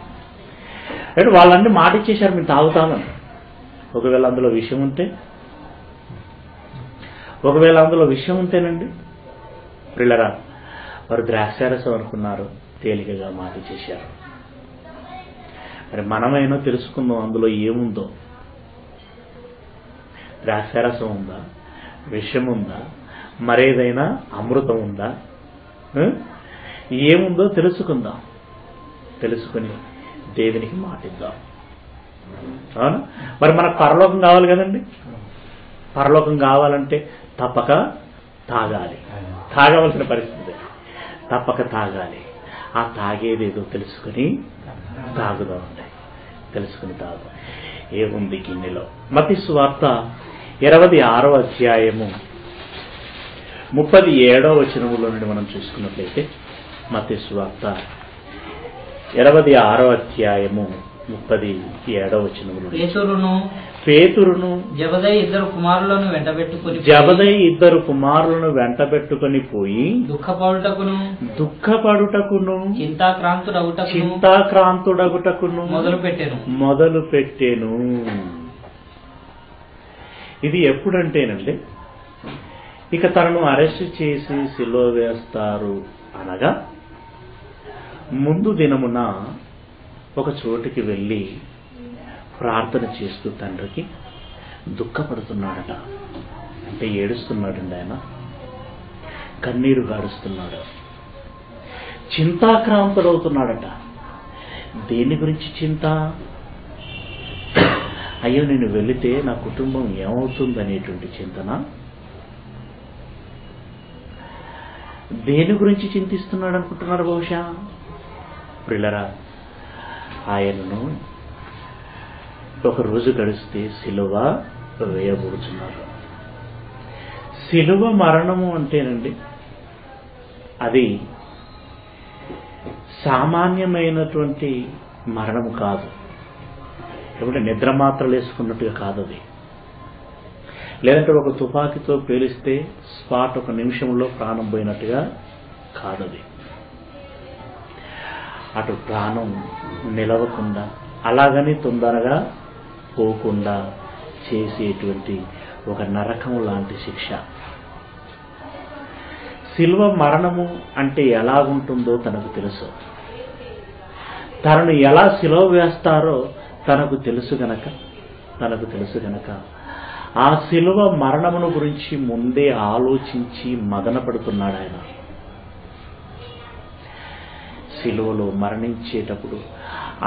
అంటే వాళ్ళన్నీ మాట ఇచ్చేశారు, మేము తాగుతామని. ఒకవేళ అందులో విషయం ఉంటేనండి పిల్లరా, వారు ద్రాక్షారసం అనుకున్నారు, తేలికగా మాట ఇచ్చేశారు. మరి మనమైనా తెలుసుకుందాం అందులో ఏముందో. ద్రాక్షారసం ఉందా, విషం ఉందా, మరేదైనా అమృతం ఉందా, ఏముందో తెలుసుకుందాం. తెలుసుకుని దేవునికి మాటిద్దాం. అవును, మరి మనకు పరలోకం కావాలి కదండి. పరలోకం కావాలంటే తప్పక తాగాలి, తాగవలసిన పరిస్థితి, తప్పక తాగాలి. ఆ తాగేదేదో తెలుసుకుని తాగుదామండి, తెలుసుకుని తాగు. ఏముంది గిన్నెలో? మత్తయి సువార్త 26వ అధ్యాయము 37వ వచనములో నుండి మనం చూసుకున్నట్లయితే, మత్తయి సువార్త 26వ అధ్యాయము 37వ వచనములో, పేతురును జబదయి ఇద్దరు కుమారులను వెంటబెట్టుకొని పోయి దుఃఖపడుటకును చింతాక్రాంతుడగుటకును మొదలుపెట్టెను. ఇది ఎప్పుడంటేనండి, ఇక తనను అరెస్ట్ చేసి సిలువ వేస్తారు అనగా ముందు దినమున ఒక చోటికి వెళ్ళి ప్రార్థన చేస్తూ తండ్రికి దుఃఖపడుతున్నాడట. అంటే ఏడుస్తున్నాడండి ఆయన, కన్నీరు గారుస్తున్నాడు, చింతాక్రాంతుడవుతున్నాడట. దేని గురించి చింత? అయ్యో నేను వెళితే నా కుటుంబం ఏమవుతుంది అనేటువంటి చింతన. దేని గురించి చింతిస్తున్నాడు అనుకుంటున్నారు బహుశా? ప్రియులారా, ఆయనను ఒక రోజు గడిస్తే సిలువ వేయబోతున్నారు. సిలువ మరణము అంటేనండి అది సామాన్యమైనటువంటి మరణము కాదు. ఏమంటే నిద్ర మాత్రలు వేసుకున్నట్టుగా కాదు అది. లేదంటే ఒక తుపాకీతో పేలిస్తే స్పాట్ ఒక నిమిషంలో ప్రాణం పోయినట్టుగా కాదది. అటు ప్రాణం నిలవకుండా అలాగని తొందరగా పోకుండా చేసేటువంటి ఒక నరకం లాంటి శిక్ష. సిలువ మరణము అంటే ఎలాగుంటుందో తనకు తెలుసు. తనను ఎలా సిలువ వేస్తారో తనకు తెలుసు గనక ఆ సిలువ మరణమును గురించి ముందే ఆలోచించి మదన పడుతున్నాడు ఆయన. సిలువలో మరణించేటప్పుడు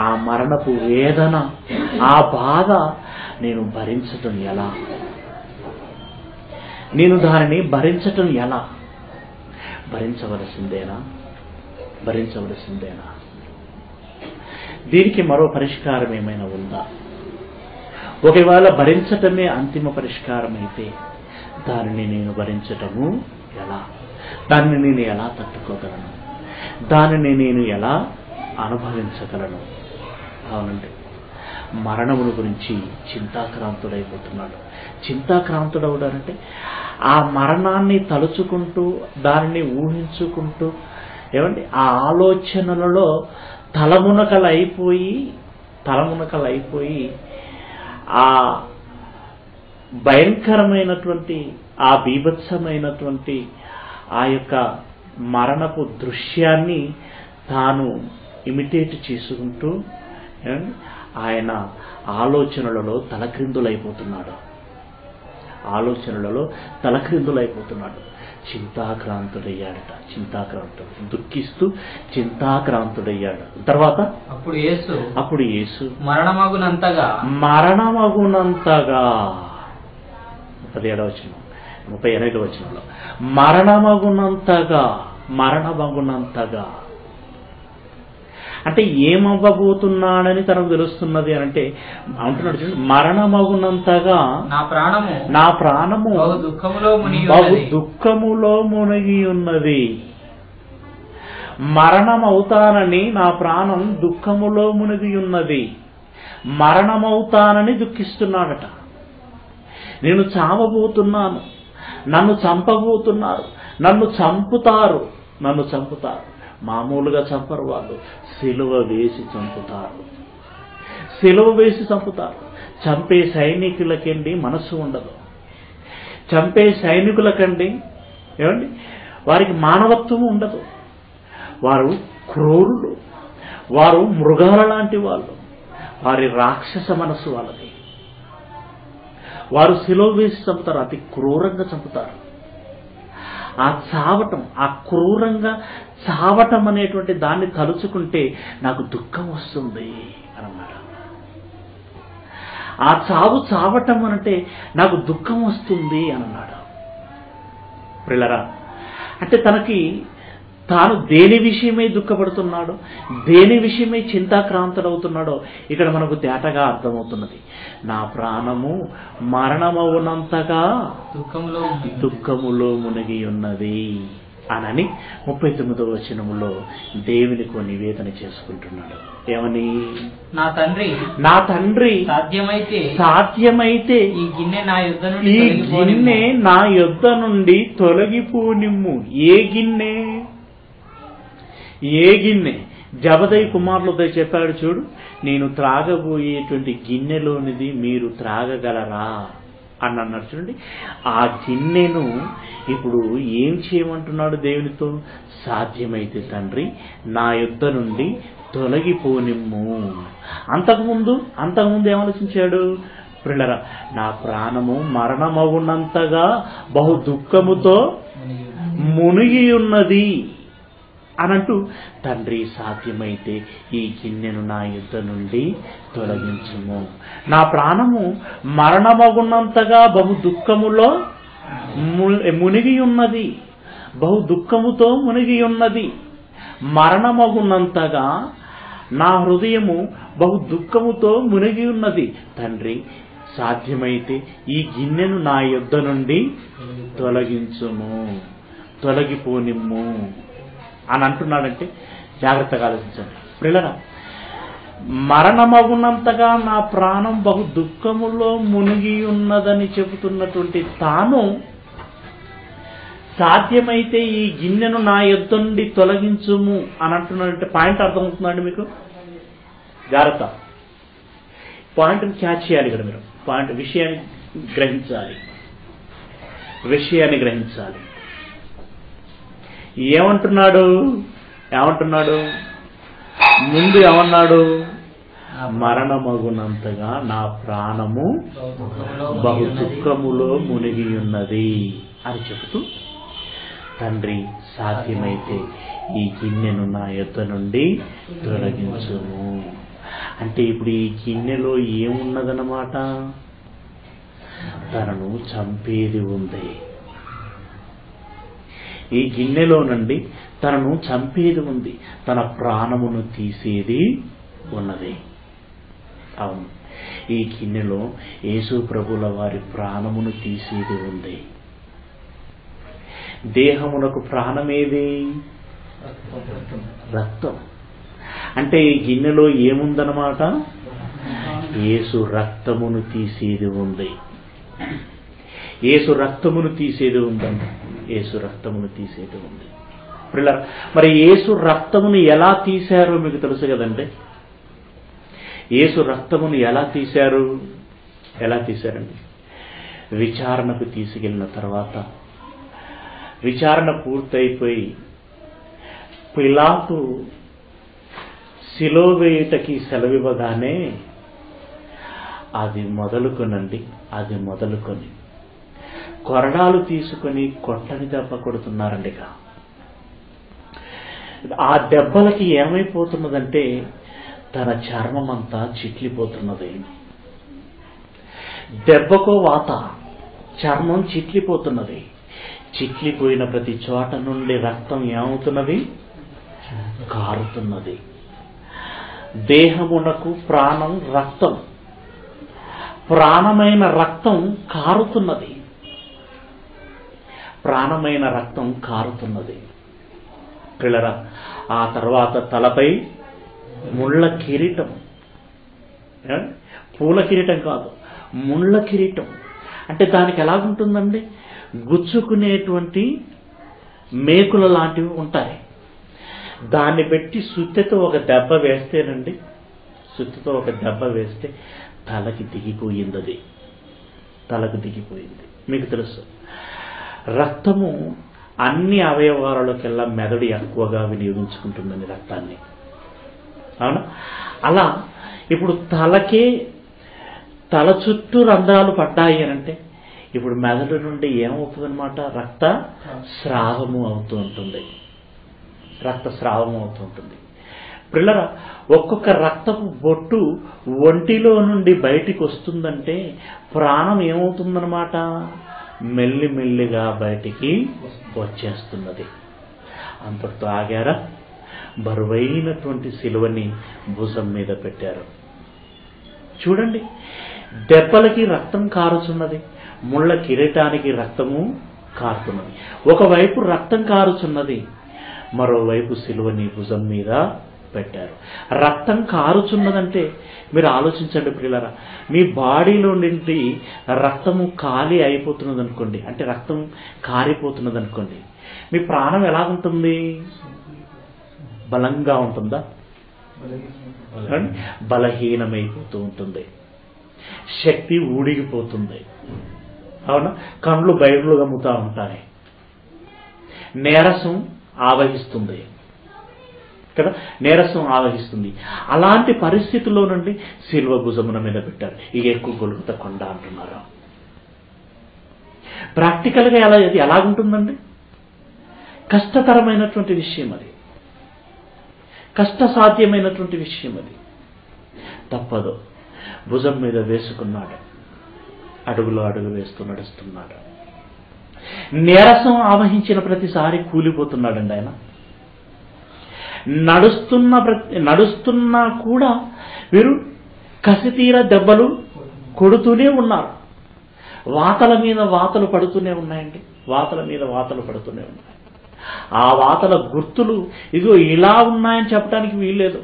ఆ మరణపు వేదన, ఆ బాధ నేను భరించటం ఎలా, నేను దానిని భరించటం ఎలా? భరించవలసిందేనా? దీనికి మరో పరిష్కారం ఏమైనా ఉందా? ఒకవేళ భరించటమే అంతిమ పరిష్కారం అయితే దానిని నేను భరించటము ఎలా? దానిని నేను ఎలా తట్టుకోగలను? దానిని నేను ఎలా అనుభవించగలను? అవునండి, మరణమును గురించి చింతాక్రాంతుడైపోతున్నాడు. చింతాక్రాంతుడవుడారంటే ఆ మరణాన్ని తలుచుకుంటూ దానిని ఊహించుకుంటూ ఏమండి ఆ ఆలోచనలలో తలమునకలైపోయి ఆ భయంకరమైనటువంటి ఆ బీభత్సమైనటువంటి ఆ యొక్క మరణపు దృశ్యాన్ని తాను ఇమిటేట్ చేసుకుంటూ ఆయన ఆలోచనలలో తలక్రిందులైపోతున్నాడు. చింతాక్రాంతుడు దుఃఖిస్తూ చింతాక్రాంతుడయ్యాడు. తర్వాత అప్పుడు యేసు మరణమగునంతగా 17వ వచనం 38వ వచనంలో మరణమగునంతగా అంటే ఏమవ్వబోతున్నాడని తనకు తెలుస్తున్నది అంటే అంటున్నాడు చూడండి, మరణమగునంతగా నా ప్రాణము బహు దుఃఖములో మునిగి ఉన్నది. మరణమవుతానని నా ప్రాణం దుఃఖములో మునిగి ఉన్నది. మరణమవుతానని దుఃఖిస్తున్నాడట. నేను చావబోతున్నాను, నన్ను చంపబోతున్నారు, నన్ను చంపుతారు. మామూలుగా చంపరు వాళ్ళు, సిలువ వేసి చంపుతారు. చంపే సైనికులకండి మనస్సు ఉండదు. చంపే సైనికులకండి ఏమండి వారికి మానవత్వం ఉండదు. వారు క్రూరులు, వారు మృగాల లాంటి వాళ్ళు, వారి రాక్షస మనస్సు వాళ్ళది. వారు సిలువ వేసి చంపుతారు, అతి క్రూరంగా చంపుతారు. ఆ చావటం, ఆ క్రూరంగా చావటం అనేటువంటి దాన్ని తలుచుకుంటే నాకు దుఃఖం వస్తుంది అన్నమాట. ఆ చావటం అంటే నాకు దుఃఖం వస్తుంది అన్నాడు. ప్రియులారా, అంటే తాను దేని విషయమై దుఃఖపడుతున్నాడో, దేని విషయమై చింతాక్రాంతుడవుతున్నాడో ఇక్కడ మనకు తేటగా అర్థమవుతున్నది. నా ప్రాణము మరణమవునంతగా దుఃఖములో మునిగి ఉన్నది అనని 39వ వచనములో దేవునికి నివేదన చేసుకుంటున్నాడు. ఏమని? నా తండ్రి సాధ్యమైతే ఈ గిన్నె నా యొద్ద నుండి తొలగిపోనిమ్ము. ఏ గిన్నె? జబదయి కుమారులతో చెప్పాడు చూడు, నేను త్రాగబోయేటువంటి గిన్నెలోనిది మీరు త్రాగగలరా అని అన్నాడు చూడండి. ఆ గిన్నెను ఇప్పుడు ఏం చేయమంటున్నాడు దేవునితో? సాధ్యమైతే తండ్రి నా యొద్ద నుండి తొలగిపోనిమ్ము. అంతకుముందు ఏమాలోచించాడు? ప్రియులారా, నా ప్రాణము మరణమవునంతగా బహు దుఃఖముతో మునిగి ఉన్నది అనంటూ, తండ్రి సాధ్యమైతే ఈ గిన్నెను నా యుద్ధ నుండి తొలగించుము. నా ప్రాణము మరణమగున్నంతగా బహు దుఃఖములో మునిగి ఉన్నది, బహు దుఃఖముతో మునిగి ఉన్నది. మరణమగున్నంతగా నా హృదయము బహు దుఃఖముతో మునిగి ఉన్నది. తండ్రి సాధ్యమైతే ఈ గిన్నెను నా యుద్ధ నుండి తొలగించుము, తొలగిపోనిమ్ము అని అంటున్నాడంటే జాగ్రత్తగా ఆలోచించండి ప్రియులారా. మరణమగునంతగా నా ప్రాణం బహు దుఃఖములో మునిగి ఉన్నదని చెబుతున్నటువంటి తాను సాధ్యమైతే ఈ గిన్నెను నా యొద్ద నుండి తొలగించుము అని అంటున్నాడంటే పాయింట్ అర్థమవుతుందండి మీకు? జాగ్రత్త, పాయింట్ని క్యాచ్ చేయాలి ఇక్కడ మీరు. పాయింట్ విషయాన్ని గ్రహించాలి. ఏమంటున్నాడు? ముందు ఏమన్నాడు? మరణమగునంతగా నా ప్రాణము బహు దుఃఖములో మునిగి ఉన్నది అని చెబుతూ, తండ్రి సాధ్యమైతే ఈ గిన్నెను నా యొద్ద నుండి తొలగించుము అంటే ఇప్పుడు ఈ గిన్నెలో ఏమున్నదన్నమాట? తనను చంపేది ఉంది. ఈ గిన్నెలో నుండి తనను చంపేది ఉంది, తన ప్రాణమును తీసేది ఉన్నది. అవును, ఈ గిన్నెలో యేసు ప్రభుల వారి ప్రాణమును తీసేది ఉంది. దేహమునకు ప్రాణమేది? రక్తం. అంటే ఈ గిన్నెలో ఏముందన్నమాట? యేసు రక్తమును తీసేది ఉంది. యేసు రక్తమును తీసేది ఉందండి. యేసు రక్తమును తీసేది ఉంది. పిల్లలు, మరి యేసు రక్తమును ఎలా తీశారో మీకు తెలుసు కదండి. యేసు రక్తమును ఎలా తీశారండి? విచారణకు తీసుకెళ్ళిన తర్వాత విచారణ పూర్తయిపోయి పిలాతు శిలువ వేయుటకి సెలవివ్వగానే అది మొదలుకొని కొరడాలు తీసుకొని కొట్టని దెబ్బ కొడుతున్నారండి. ఆ దెబ్బలకి ఏమైపోతున్నదంటే తన చర్మం అంతా చిట్లిపోతున్నది. దెబ్బకో వాత, చర్మం చిట్లిపోతున్నది. చిట్లిపోయిన ప్రతి చోట నుండి రక్తం ఏమవుతున్నది? కారుతున్నది. దేహమునకు ప్రాణం రక్తం, ప్రాణమైన రక్తం కారుతున్నది. పిల్లరా, ఆ తర్వాత తలపై ముళ్ళ కిరీటం, పూల కిరీటం కాదు, ముళ్ళ కిరీటం. అంటే దానికి ఎలాగుంటుందండి? గుచ్చుకునేటువంటి మేకుల లాంటివి ఉంటాయి. దాన్ని పెట్టి సుత్తెతో ఒక దెబ్బ వేస్తే తలకి దిగిపోయింది. మీకు తెలుసు, రక్తము అన్ని అవయవాలకెల్లా మెదడు ఎక్కువగా వినియోగించుకుంటుందని రక్తాన్ని. అవునా? అలా ఇప్పుడు తల చుట్టూ రంధ్రాలు పడ్డాయి అనంటే ఇప్పుడు మెదడు నుండి ఏమవుతుందన్నమాట? రక్త స్రావము అవుతూ ఉంటుంది. పిల్లల, ఒక్కొక్క రక్తపు బొట్టు ఒంటిలో నుండి బయటికి వస్తుందంటే ప్రాణం ఏమవుతుందన్నమాట? మెల్లిమెల్లిగా బయటికి వచ్చేస్తున్నది. అంతటితో ఆగారా? బరువైనటువంటి శిలువని భుజం మీద పెట్టారు. చూడండి, దెబ్బలకి రక్తం కారుచున్నది, ముళ్ళ కిరీటానికి రక్తము కారుతున్నది. ఒకవైపు రక్తం కారుచున్నది, మరోవైపు శిలువని భుజం మీద పెట్టారు. రక్తం కారుచున్నదంటే మీరు ఆలోచించండి ప్రియులారా, మీ బాడీలో నుండి రక్తము ఖాళీ అయిపోతున్నది అనుకోండి, అంటే రక్తం కారిపోతున్నది అనుకోండి, మీ ప్రాణం ఎలాగుంటుంది? బలంగా ఉంటుందా? బలహీనమైపోతూ ఉంటుంది. శక్తి ఊడిగిపోతుంది. అవునా? కళ్ళు బయర్లు గమ్ముతా ఉంటాయి. నీరసం ఆవహిస్తుంది కదా, నీరసం ఆవహిస్తుంది. అలాంటి పరిస్థితుల్లో నుండి శిలువ భుజమున మీద పెట్టారు. ఇక ఎక్కువ గొలుగుత కొండ అంటున్నారు. ప్రాక్టికల్గా ఎలాగుంటుందండి? కష్టతరమైనటువంటి విషయం అది, కష్టసాధ్యమైనటువంటి విషయం అది. తప్పదు, భుజం మీద వేసుకున్నాడు, అడుగులో అడుగు వేస్తూ నడుస్తున్నాడు. నీరసం ఆవహించిన ప్రతిసారి కూలిపోతున్నాడండి ఆయన. నడుస్తున్నా కూడా వీరు కసితీర దెబ్బలు కొడుతూనే ఉన్నారు. వాతల మీద వాతలు పడుతూనే ఉన్నాయండి, వాతల మీద వాతలు పడుతూనే ఉన్నాయి. ఆ వాతల గుర్తులు ఇదిగో ఇలా ఉన్నాయని చెప్పడానికి వీల్లేదు.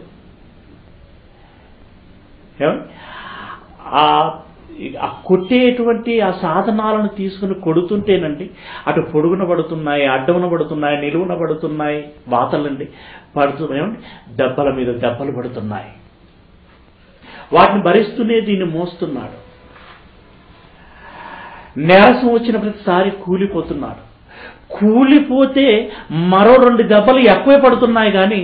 ఆ కొట్టేటువంటి ఆ సాధనాలను తీసుకుని కొడుతుంటేనండి అటు పొడుగున పడుతున్నాయి, అడ్డమున పడుతున్నాయి, నిలువున పడుతున్నాయి వాతలండి, పడుతున్నాయండి, దెబ్బల మీద దెబ్బలు పడుతున్నాయి. వాటిని భరిస్తూనే దీన్ని మోస్తున్నాడు. నీరసం వచ్చిన ప్రతిసారి కూలిపోతున్నాడు. కూలిపోతే మరో 2 దెబ్బలు ఎక్కువే పడుతున్నాయి, కానీ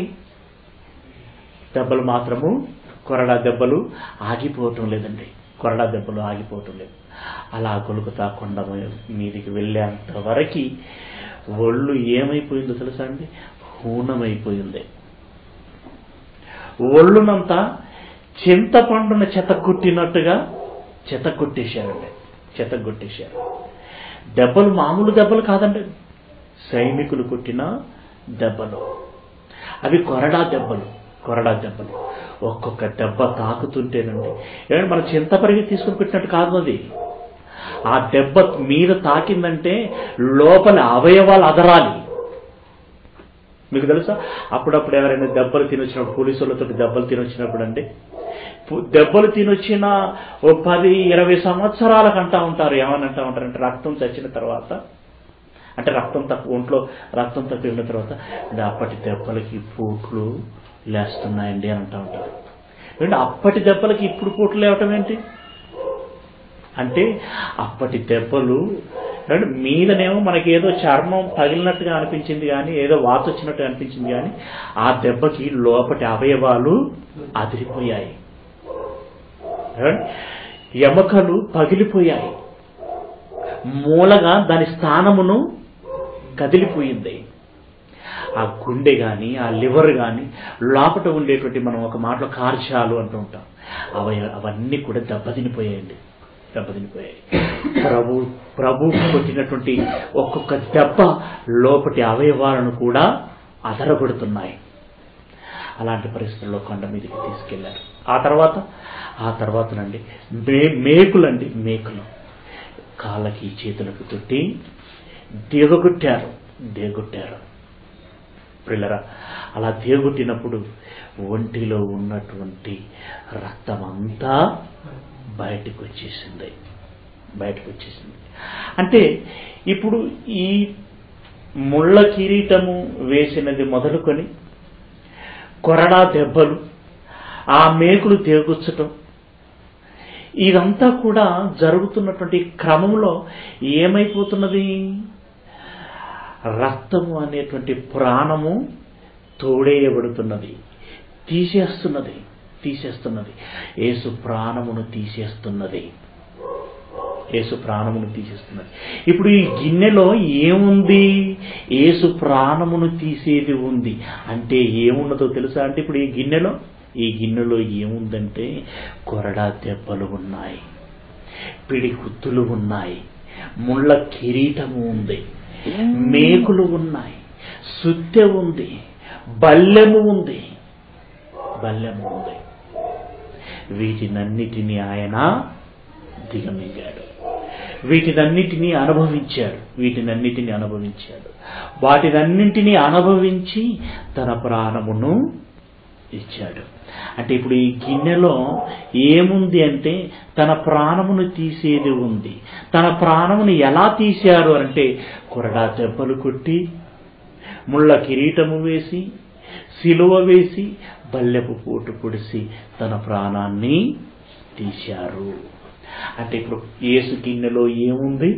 దెబ్బలు మాత్రము కొరడా దెబ్బలు ఆగిపోవటం లేదండి, కొరడా దెబ్బలు ఆగిపోవటం లేదు. అలా గొలుగుతా కొండ మీదికి వెళ్ళేంత వరకు ఒళ్ళు ఏమైపోయిందో తెలుసా అండి? హూనమైపోయింది. ఒళ్ళునంతా చింతపండున చెతగొట్టినట్టుగా చెతగొట్టేశారండి, చెతగొట్టేశారు. దెబ్బలు మామూలు దెబ్బలు కాదండి, సైనికులు కొట్టిన దెబ్బలు, అవి కొరడా దెబ్బలు, కొరడా దెబ్బలు. ఒక్కొక్క దెబ్బ తాకుతుంటేనండి, ఏమంటే మన చింతపరిగి తీసుకుని పెట్టినట్టు కాదు అది. ఆ దెబ్బ మీద తాకిందంటే లోపల అవయవాలు అదరాలి. మీకు తెలుసా, అప్పుడప్పుడు ఎవరైనా దెబ్బలు తినొచ్చినప్పుడు, పోలీసులతో దెబ్బలు తినొచ్చినప్పుడు అండి, దెబ్బలు తినొచ్చిన 10-20 సంవత్సరాలకు అంటా ఉంటారు. ఏమని అంటా ఉంటారంటే, రక్తం చచ్చిన తర్వాత, అంటే రక్తం తక్కువ, ఒంట్లో రక్తం తక్కువ తర్వాత అప్పటి దెబ్బలకి పోట్లు లేస్తున్నాయండి అని అంటా ఉంటారు. అంటే అప్పటి దెబ్బలకి ఇప్పుడు పోట్లు లేవటం ఏంటి అంటే, అప్పటి దెబ్బలు మీదనేమో మనకేదో చర్మం తగిలినట్టుగా అనిపించింది కానీ, ఏదో వాత వచ్చినట్టుగా అనిపించింది కానీ, ఆ దెబ్బకి లోపటి అవయవాలు అదిరిపోయాయి, ఎముకలు పగిలిపోయాయి, మూలగా దాని స్థానమును కదిలిపోయింది. ఆ గుండె కానీ, ఆ లివర్ కానీ, లోపట ఉండేటువంటి మనం ఒక మాటలో కార్చాలు అంటూ ఉంటాం, అవన్నీ కూడా దెబ్బతినిపోయాయండి, దెబ్బతినిపోయాయి. ప్రభు కొట్టినటువంటి ఒక్కొక్క దెబ్బ లోపటి అవయవాలను కూడా అదరగొడుతున్నాయి. అలాంటి పరిస్థితుల్లో కొండ మీదకి తీసుకెళ్లారు. ఆ తర్వాతనండి మేకులండి, మేకులు కాళ్ళకి చేతులకు తొట్టి దేగొట్టారు. పిల్లరా, అలా దేగొట్టినప్పుడు ఒంటిలో ఉన్నటువంటి రక్తం అంతా బయటకు వచ్చేసింది. అంటే ఇప్పుడు ఈ ముళ్ళ కిరీటము వేసినది మొదలుకొని కొరడా దెబ్బలు, ఆ మేకులు దేగుచ్చటం, ఇదంతా కూడా జరుగుతున్నటువంటి క్రమంలో ఏమైపోతున్నది? రక్తము అనేటువంటి ప్రాణము తోడేయబడుతున్నది, తీసేస్తున్నది. యేసు ప్రాణమును తీసేస్తున్నది. ఇప్పుడు ఈ గిన్నెలో ఏముంది? యేసు ప్రాణమును తీసేది ఉంది. అంటే ఏమున్నదో తెలుసా? అంటే ఇప్పుడు ఈ గిన్నెలో ఏముందంటే కొరడా దెబ్బలు ఉన్నాయి, పిడిగుత్తులు ఉన్నాయి, ముళ్ళ కిరీటము ఉంది, మేకులు ఉన్నాయి, సుత్తె ఉంది, బల్లెము ఉంది. వీటినన్నిటినీ ఆయన దిగమింగాడు, వీటినన్నిటినీ అనుభవించాడు. వాటినన్నింటినీ అనుభవించి తన ప్రాణమును ఇచ్చాడు. అంటే ఇప్పుడు ఈ గిన్నెలో ఏముంది అంటే తన ప్రాణమును తీసేది ఉంది. తన ప్రాణమును ఎలా తీశారు అంటే కొరడా దెబ్బలు కొట్టి, ముళ్ళ కిరీటము వేసి, సిలువ వేసి, బల్లెపు పోటు పొడిసి తన ప్రాణాన్ని తీశారు. అంటే ఇప్పుడు యేసు గిన్నెలో ఏముంది?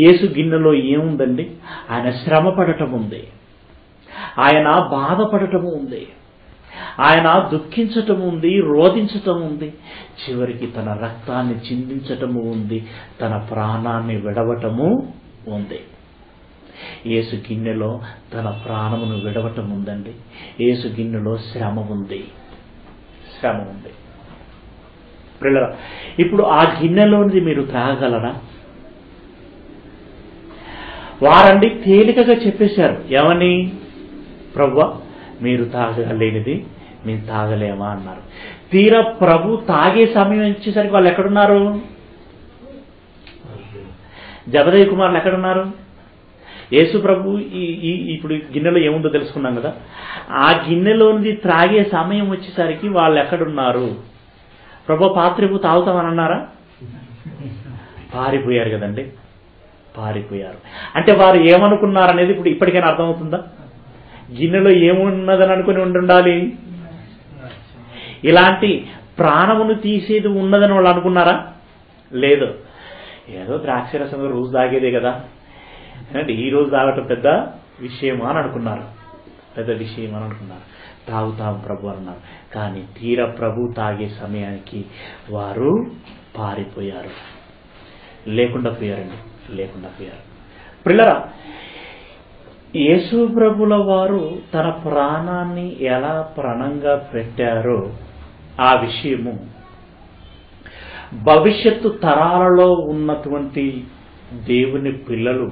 యేసు గిన్నెలో ఏముందండి? ఆయన శ్రమ పడటం ఉంది, ఆయన బాధపడటము ఉంది, ఆయన దుఃఖించటం ఉంది, రోధించటం ఉంది, చివరికి తన రక్తాన్ని చిందించటము ఉంది, తన ప్రాణాన్ని విడవటము ఉంది. యేసు గిన్నెలో తన ప్రాణమును విడవటం ఉందండి. యేసు గిన్నెలో శ్రమ ఉంది, శ్రమ ఉంది. పిల్లరా, ఇప్పుడు ఆ గిన్నెలోనిది మీరు త్రాగలరా? వారండి తేలికగా చెప్పేశారు. ఏమని? ప్రభువా, మీరు తాగలేనిది మేము తాగలేమా అన్నారు. తీరా ప్రభు తాగే సమయం వచ్చేసరికి వాళ్ళు ఎక్కడున్నారు? జబదయి కుమారులు ఎక్కడున్నారు? యేసు ప్రభు ఇప్పుడు గిన్నెలో ఏముందో తెలుసుకున్నాం కదా, ఆ గిన్నెలోనిది త్రాగే సమయం వచ్చేసరికి వాళ్ళు ఎక్కడున్నారు? ప్రభు పాత్రపు తాగుతామని అన్నారా? పారిపోయారు కదండి, పారిపోయారు. అంటే వారు ఏమనుకున్నారనేది ఇప్పుడు ఇప్పటికైనా అర్థమవుతుందా? గిన్నెలో ఏమున్నదని అనుకుని ఉండాలి. ఇలాంటి ప్రాణమును తీసేది ఉన్నదని వాళ్ళు అనుకున్నారా? లేదు. ఏదో ద్రాక్షరసం రోజు తాగేదే కదా, ఈ రోజు తాగటం పెద్ద విషయమా అని అనుకున్నారు, పెద్ద విషయం అని అనుకున్నారు. తాగుతాం ప్రభు అన్నారు. కానీ తీర ప్రభు తాగే సమయానికి వారు పారిపోయారు, లేకుండా పోయారండి, లేకుండా పోయారు. పిల్లరా, యేసు ప్రభుల వారు తన ప్రాణాన్ని ఎలా ప్రాణంగా పెట్టారో ఆ విషయము భవిష్యత్తు తరాలలో ఉన్నటువంటి దేవుని పిల్లలు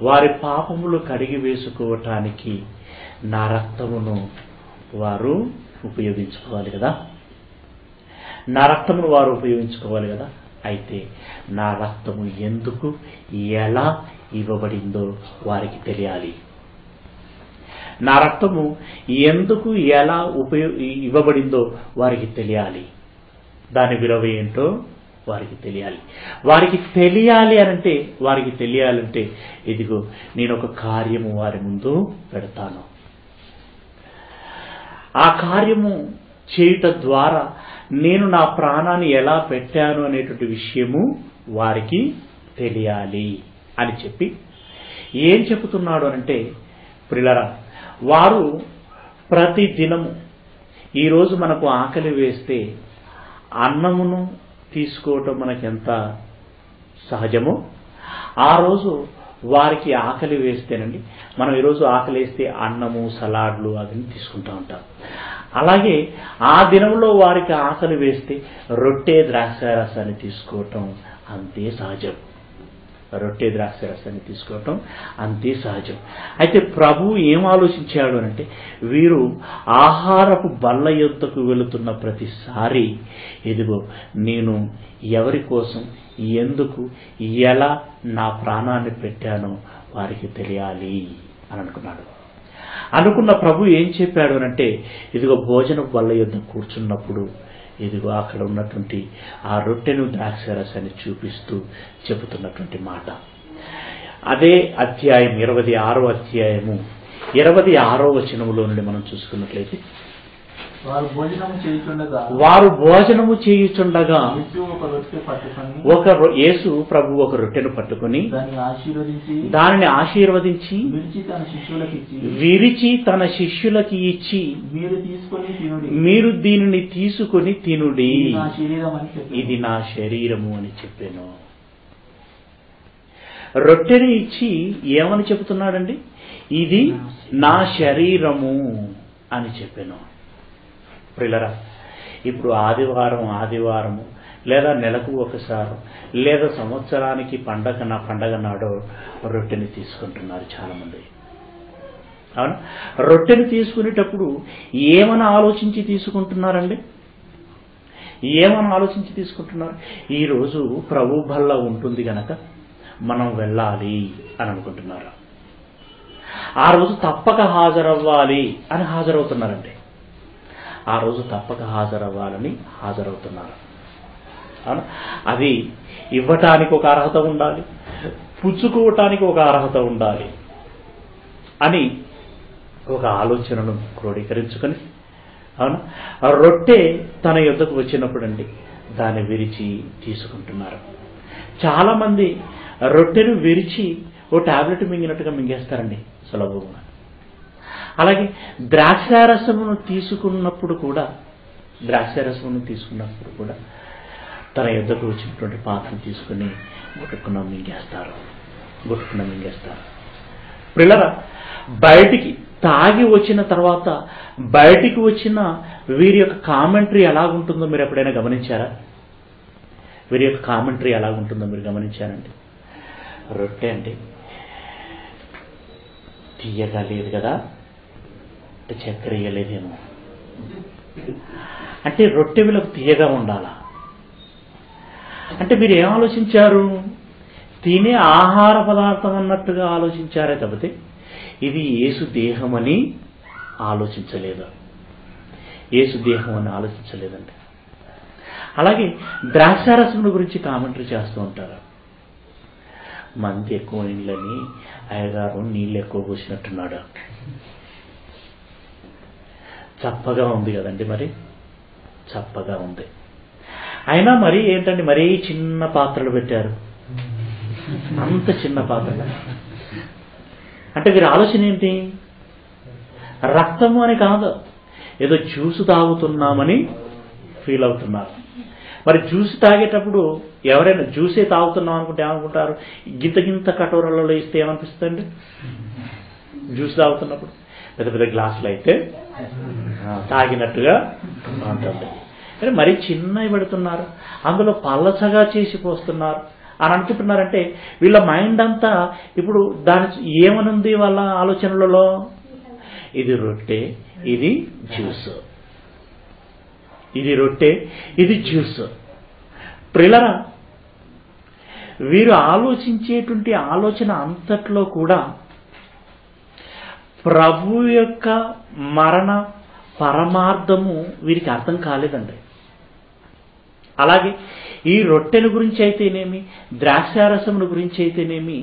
వారి పాపములు కడిగి వేసుకోవటానికి నా రక్తమును వారు ఉపయోగించుకోవాలి కదా, నా రక్తమును వారు ఉపయోగించుకోవాలి కదా. అయితే నా రక్తము ఎందుకు ఎలా ఇవ్వబడిందో వారికి తెలియాలి. నా రక్తము ఎందుకు ఎలా ఇవ్వబడిందో వారికి తెలియాలి. దాని విలువ ఏంటో వారికి తెలియాలి. వారికి తెలియాలి అనంటే, వారికి తెలియాలంటే ఇదిగో నేను ఒక కార్యము వారి ముందు పెడతాను. ఆ కార్యము చేయుట ద్వారా నేను నా ప్రాణాన్ని ఎలా పెట్టాను అనేటువంటి విషయము వారికి తెలియాలి అని చెప్పి ఏం చెబుతున్నాడు అంటే, ప్రియులారా, వారు ప్రతి దినము ఈరోజు మనకు ఆకలి వేస్తే అన్నమును తీసుకోవటం మనకెంత సహజమో, ఆ రోజు వారికి ఆకలి వేస్తేనండి, మనం ఈరోజు ఆకలి వేస్తే అన్నము, సలాడ్లు అవన్నీ తీసుకుంటూ ఉంటాం. అలాగే ఆ దినంలో వారికి ఆకలి వేస్తే రొట్టె ద్రాక్షారసాన్ని తీసుకోవటం అంతే సహజం, రొట్టె ద్రాక్షారసాన్ని తీసుకోవటం అంతే సహజం. అయితే ప్రభు ఏం ఆలోచించాడు అంటే, వీరు ఆహారపు బల్ల యొద్దకు వెళుతున్న ప్రతిసారి ఇదిగో నేను ఎవరి కోసం, ఎందుకు, ఎలా నా ప్రాణాన్ని పెట్టానో వారికి తెలియాలి అని అనుకున్నాడు. అనుకున్న ప్రభు ఏం చెప్పాడు అంటే, ఇదిగో భోజన బల్ల యొద్ద కూర్చున్నప్పుడు ఇదిగో అక్కడ ఉన్నటువంటి ఆ రొట్టెను ద్రాక్షారసాన్ని చూపిస్తూ చెబుతున్నటువంటి మాట. అదే అధ్యాయం 26వ అధ్యాయము 26వ వచనములో నుండి మనం చూసుకున్నట్లయితే, వారు భోజనము చేయుచుండగా యేసు ప్రభు ఒక రొట్టెను పట్టుకొని దానిని ఆశీర్వదించి విరిచి తన శిష్యులకి ఇచ్చి, మీరు దీనిని తీసుకొని తినుడి, ఇది నా శరీరము అని చెప్పాను. రొట్టెని ఇచ్చి ఏమని చెబుతున్నాడండి? ఇది నా శరీరము అని చెప్పాను. ప్రియులారా, ఇప్పుడు ఆదివారము లేదా నెలకు ఒకసారి లేదా సంవత్సరానికి పండగ నాడో రొట్టెని తీసుకుంటున్నారు చాలా మంది. అవునా? రొట్టెని తీసుకునేటప్పుడు ఏమని ఆలోచించి తీసుకుంటున్నారండి? ఏమని ఆలోచించి తీసుకుంటున్నారు? ఈరోజు ప్రభు బల్ల ఉంటుంది గనక మనం వెళ్ళాలి అని అనుకుంటున్నారు. ఆ రోజు తప్పక హాజరవ్వాలి అని హాజరవుతున్నారండి. ఆ రోజు తప్పక హాజరవ్వాలని హాజరవుతున్నారు. అది ఇవ్వటానికి ఒక అర్హత ఉండాలి, పుచ్చుకోవటానికి ఒక అర్హత ఉండాలి అని ఒక ఆలోచనను క్రోడీకరించుకొని, అవును, రొట్టె తన యొద్దకు వచ్చినప్పుడు అండి దాన్ని విరిచి తీసుకుంటున్నారు. చాలా మంది రొట్టెను విరిచి ఓ టాబ్లెట్ మింగినట్టుగా మింగేస్తారండి సులభంగా. అలాగే ద్రాక్షారసమును తీసుకున్నప్పుడు కూడా తన యుద్ధకు వచ్చినటువంటి పాత్రను తీసుకుని గుట్టుకున్న మింగేస్తారు. పిల్లల బయటికి తాగి వచ్చిన తర్వాత బయటికి వచ్చిన వీరి యొక్క కామెంటరీ ఎలాగుంటుందో మీరు ఎప్పుడైనా గమనించారా? వీరి యొక్క కామెంటరీ ఎలాగుంటుందో మీరు గమనించారండి. రొట్టె అండి తీయగా లేదు కదా, అంటే చక్కెర వేయలేదేమో, అంటే రొట్టె వీళ్ళకు తీయగా ఉండాలా? అంటే మీరు ఏం ఆలోచించారు? తినే ఆహార పదార్థం అన్నట్టుగా ఆలోచించారే తప్పితే ఇది యేసు దేహం అని ఆలోచించలేదండి. అలాగే ద్రాక్షారసం గురించి కామెంటరీ చేస్తూ ఉంటారు. మంది ఎక్కువ నీళ్ళని అయ్యగారు నీళ్ళు ఎక్కువ పోసినట్టున్నాడు. చప్పగా ఉంది కదండి, మరి చప్పగా ఉంది. అయినా మరి ఏంటండి, మరీ చిన్న పాత్రలు పెట్టారు, అంత చిన్న పాత్రలు. అంటే వీరి ఆలోచన ఏంటి? రక్తము అని కాదు, ఏదో జ్యూస్ తాగుతున్నామని ఫీల్ అవుతున్నారు. మరి జ్యూస్ తాగేటప్పుడు ఎవరైనా జ్యూసే తాగుతున్నాం అనుకుంటే ఏమనుకుంటారు? గింత కటోరలలో ఇస్తే ఏమనిపిస్తుంది? జ్యూస్ తాగుతున్నప్పుడు పెద్ద పెద్ద గ్లాసులు అయితే తాగినట్టుగా ఉంటుంది. కానీ మరీ చిన్నవి పెడుతున్నారు, అందులో పల్లచగా చేసి పోస్తున్నారు అని అనుకుంటున్నారంటే వీళ్ళ మైండ్ అంతా ఇప్పుడు దాని ఏమనుంది వాళ్ళ ఆలోచనలలో? ఇది రొట్టె, ఇది జ్యూస్. ప్రియులారా, వీరు ఆలోచించేటువంటి ఆలోచన అంతట్లో కూడా ప్రభు యొక్క మరణ పరమార్థము వీరికి అర్థం కాలేదండి. అలాగే ఈ రొట్టెల గురించి అయితేనేమి, ద్రాక్షారసముల గురించి అయితేనేమి,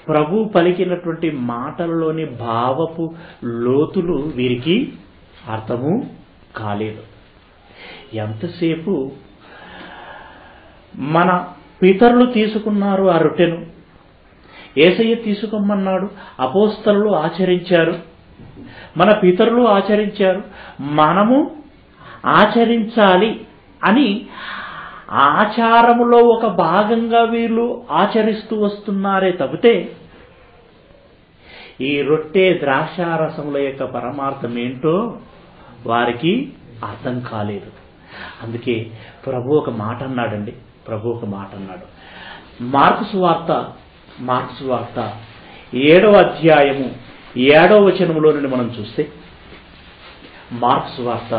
ప్రభు పలికినటువంటి మాటలలోని భావపు లోతులు వీరికి అర్థము కాలేదు. ఎంతసేపు మన పితరులు తీసుకున్నారు ఆ రొట్టెను, యేసయ్య తీసుకోమన్నాడు, అపోస్తలులు ఆచరించారు, మన పితరులు ఆచరించారు, మనము ఆచరించాలి అని ఆచారములో ఒక భాగంగా వీళ్ళు ఆచరిస్తూ వస్తున్నారే తప్పితే ఈ రొట్టె ద్రాక్షారసముల యొక్క పరమార్థం ఏంటో వారికి అర్థం కాలేదు. అందుకే ప్రభు ఒక మాట అన్నాడండి. మార్కు సువార్త 7వ అధ్యాయము 7వ వచనములో నుండి మనం చూస్తే, మార్కు సువార్త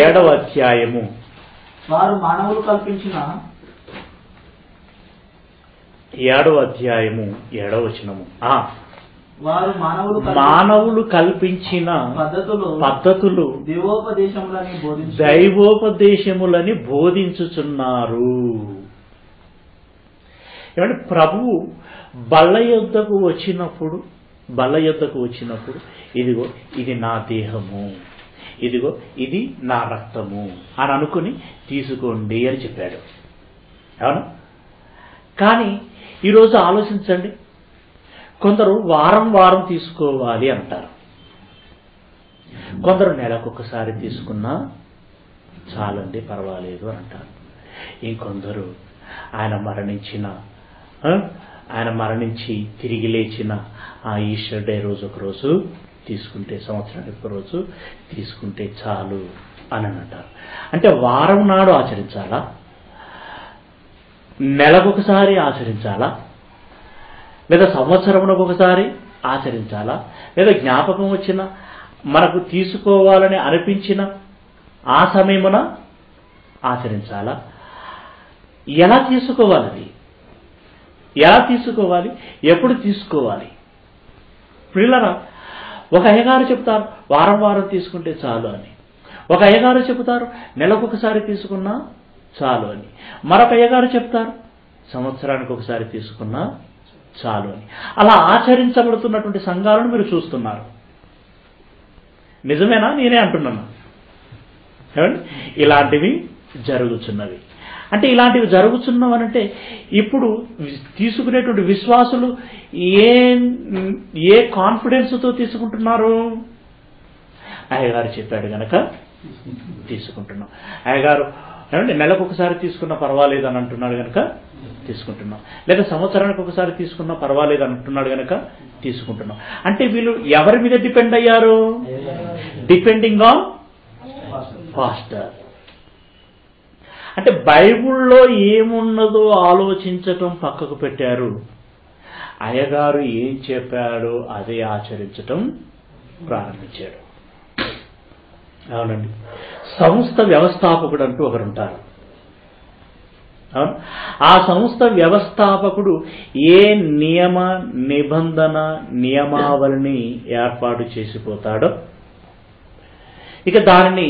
7వ అధ్యాయము వారు మానవులు కల్పించిన 7వ అధ్యాయము 7వ వచనము వారు మానవులు కల్పించిన పద్ధతులు దైవోపదేశములని బోధించుచున్నారు. ఏమంటే ప్రభువు బల్ల యొద్దకు వచ్చినప్పుడు ఇదిగో ఇది నా దేహము, ఇదిగో ఇది నా రక్తము అని అనుకుని తీసుకోండి అని చెప్పాడు. అవును. కానీ ఈరోజు ఆలోచించండి, కొందరు వారం తీసుకోవాలి అంటారు, కొందరు నెలకొకసారి తీసుకున్నా చాలండి పర్వాలేదు అని అంటారు. ఇంకొందరు ఆయన మరణించి తిరిగి లేచిన ఆ ఈస్టర్ డే రోజు ఒకరోజు తీసుకుంటే, సంవత్సరానికి ఒకరోజు తీసుకుంటే చాలు అని అంటారు. అంటే వారం నాడు ఆచరించాలా, నెలకొకసారి ఆచరించాలా, లేదా సంవత్సరమునకు ఒకసారి ఆచరించాలా, లేదా జ్ఞాపకం వచ్చిన మనకు తీసుకోవాలని అనిపించిన ఆ సమయమున ఆచరించాలా? ఎలా తీసుకోవాలి? ఎప్పుడు తీసుకోవాలి? పిల్లరా, ఒక అయ్యగారు చెప్తారు వారం తీసుకుంటే చాలు అని, ఒక అయ్యగారు చెబుతారు నెలకొకసారి తీసుకున్నా చాలు అని, మరొక అయ్యగారు చెప్తారు సంవత్సరానికి ఒకసారి తీసుకున్నా చాలు అని. అలా ఆచరించబడుతున్నటువంటి సంఘాలను మీరు చూస్తున్నారు. నిజమేనా? నేనే అంటున్నాను. ఇలాంటివి జరుగుతున్నవి. అంటే ఇలాంటివి జరుగుతున్నవనంటే ఇప్పుడు తీసుకునేటువంటి విశ్వాసులు ఏ కాన్ఫిడెన్స్తో తీసుకుంటున్నారు? అయ్యగారు చెప్పాడు గనక తీసుకుంటున్నాం. అయ్యగారు ఏమంటే నెలకు ఒకసారి తీసుకున్నా పర్వాలేదు అని అంటున్నాడు కనుక తీసుకుంటున్నాం, లేదా సంవత్సరానికి ఒకసారి తీసుకున్నా పర్వాలేదు అని అంటున్నాడు కనుక తీసుకుంటున్నాం. అంటే వీళ్ళు ఎవరి మీద డిపెండ్ అయ్యారు? Depending on pastor. అంటే బైబిల్లో ఏమున్నదో ఆలోచించటం పక్కకు పెట్టారు, అయ్యగారు ఏం చెప్పాడో అదే ఆచరించటం ప్రారంభించాడు. అవునండి, సంస్థ వ్యవస్థాపకుడు అంటూ ఒకరుంటారు. అవును, ఆ సంస్థ వ్యవస్థాపకుడు ఏ నియమ నిబంధన నియమావళిని ఏర్పాటు చేసిపోతాడో ఇక దానిని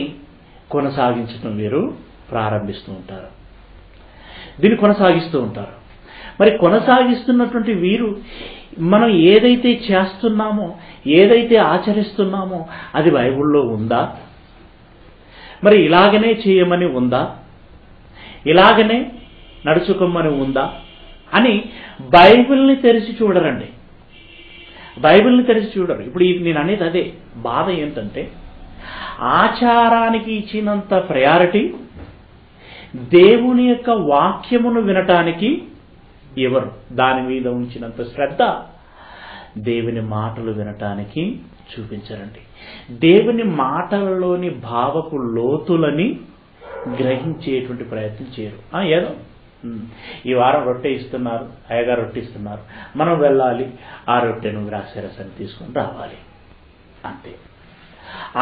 కొనసాగించడం వీరు ప్రారంభిస్తూ ఉంటారు, దీన్ని కొనసాగిస్తూ ఉంటారు. మరి కొనసాగిస్తున్నటువంటి వీరు మనం ఏదైతే చేస్తున్నామో ఏదైతే ఆచరిస్తున్నామో అది బైబిల్లో ఉందా? మరి ఇలాగనే చేయమని ఉందా? ఇలాగనే నడుచుకోమని ఉందా అని బైబిల్ని తెరిచి చూడరండి. బైబిల్ని తెరిచి చూడరు. ఇప్పుడు నేను అనేది అదే బాధ ఏంటంటే, ఆచారానికి ఇచ్చినంత ప్రయారిటీ దేవుని యొక్క వాక్యమును వినటానికి ఎవరు దాని మీద ఉంచినంత శ్రద్ధ దేవుని మాటలు వినటానికి చూపించరండి. దేవుని మాటలలోని భావపు లోతులని గ్రహించేటువంటి ప్రయత్నం చేయరు. ఏదో ఈ వారం రొట్టె ఇస్తున్నారు, అయ్యగారు రొట్టె ఇస్తున్నారు, మనం వెళ్ళాలి, ఆ రొట్టెను ద్రాక్షరసాన్ని తీసుకొని రావాలి, అంతే.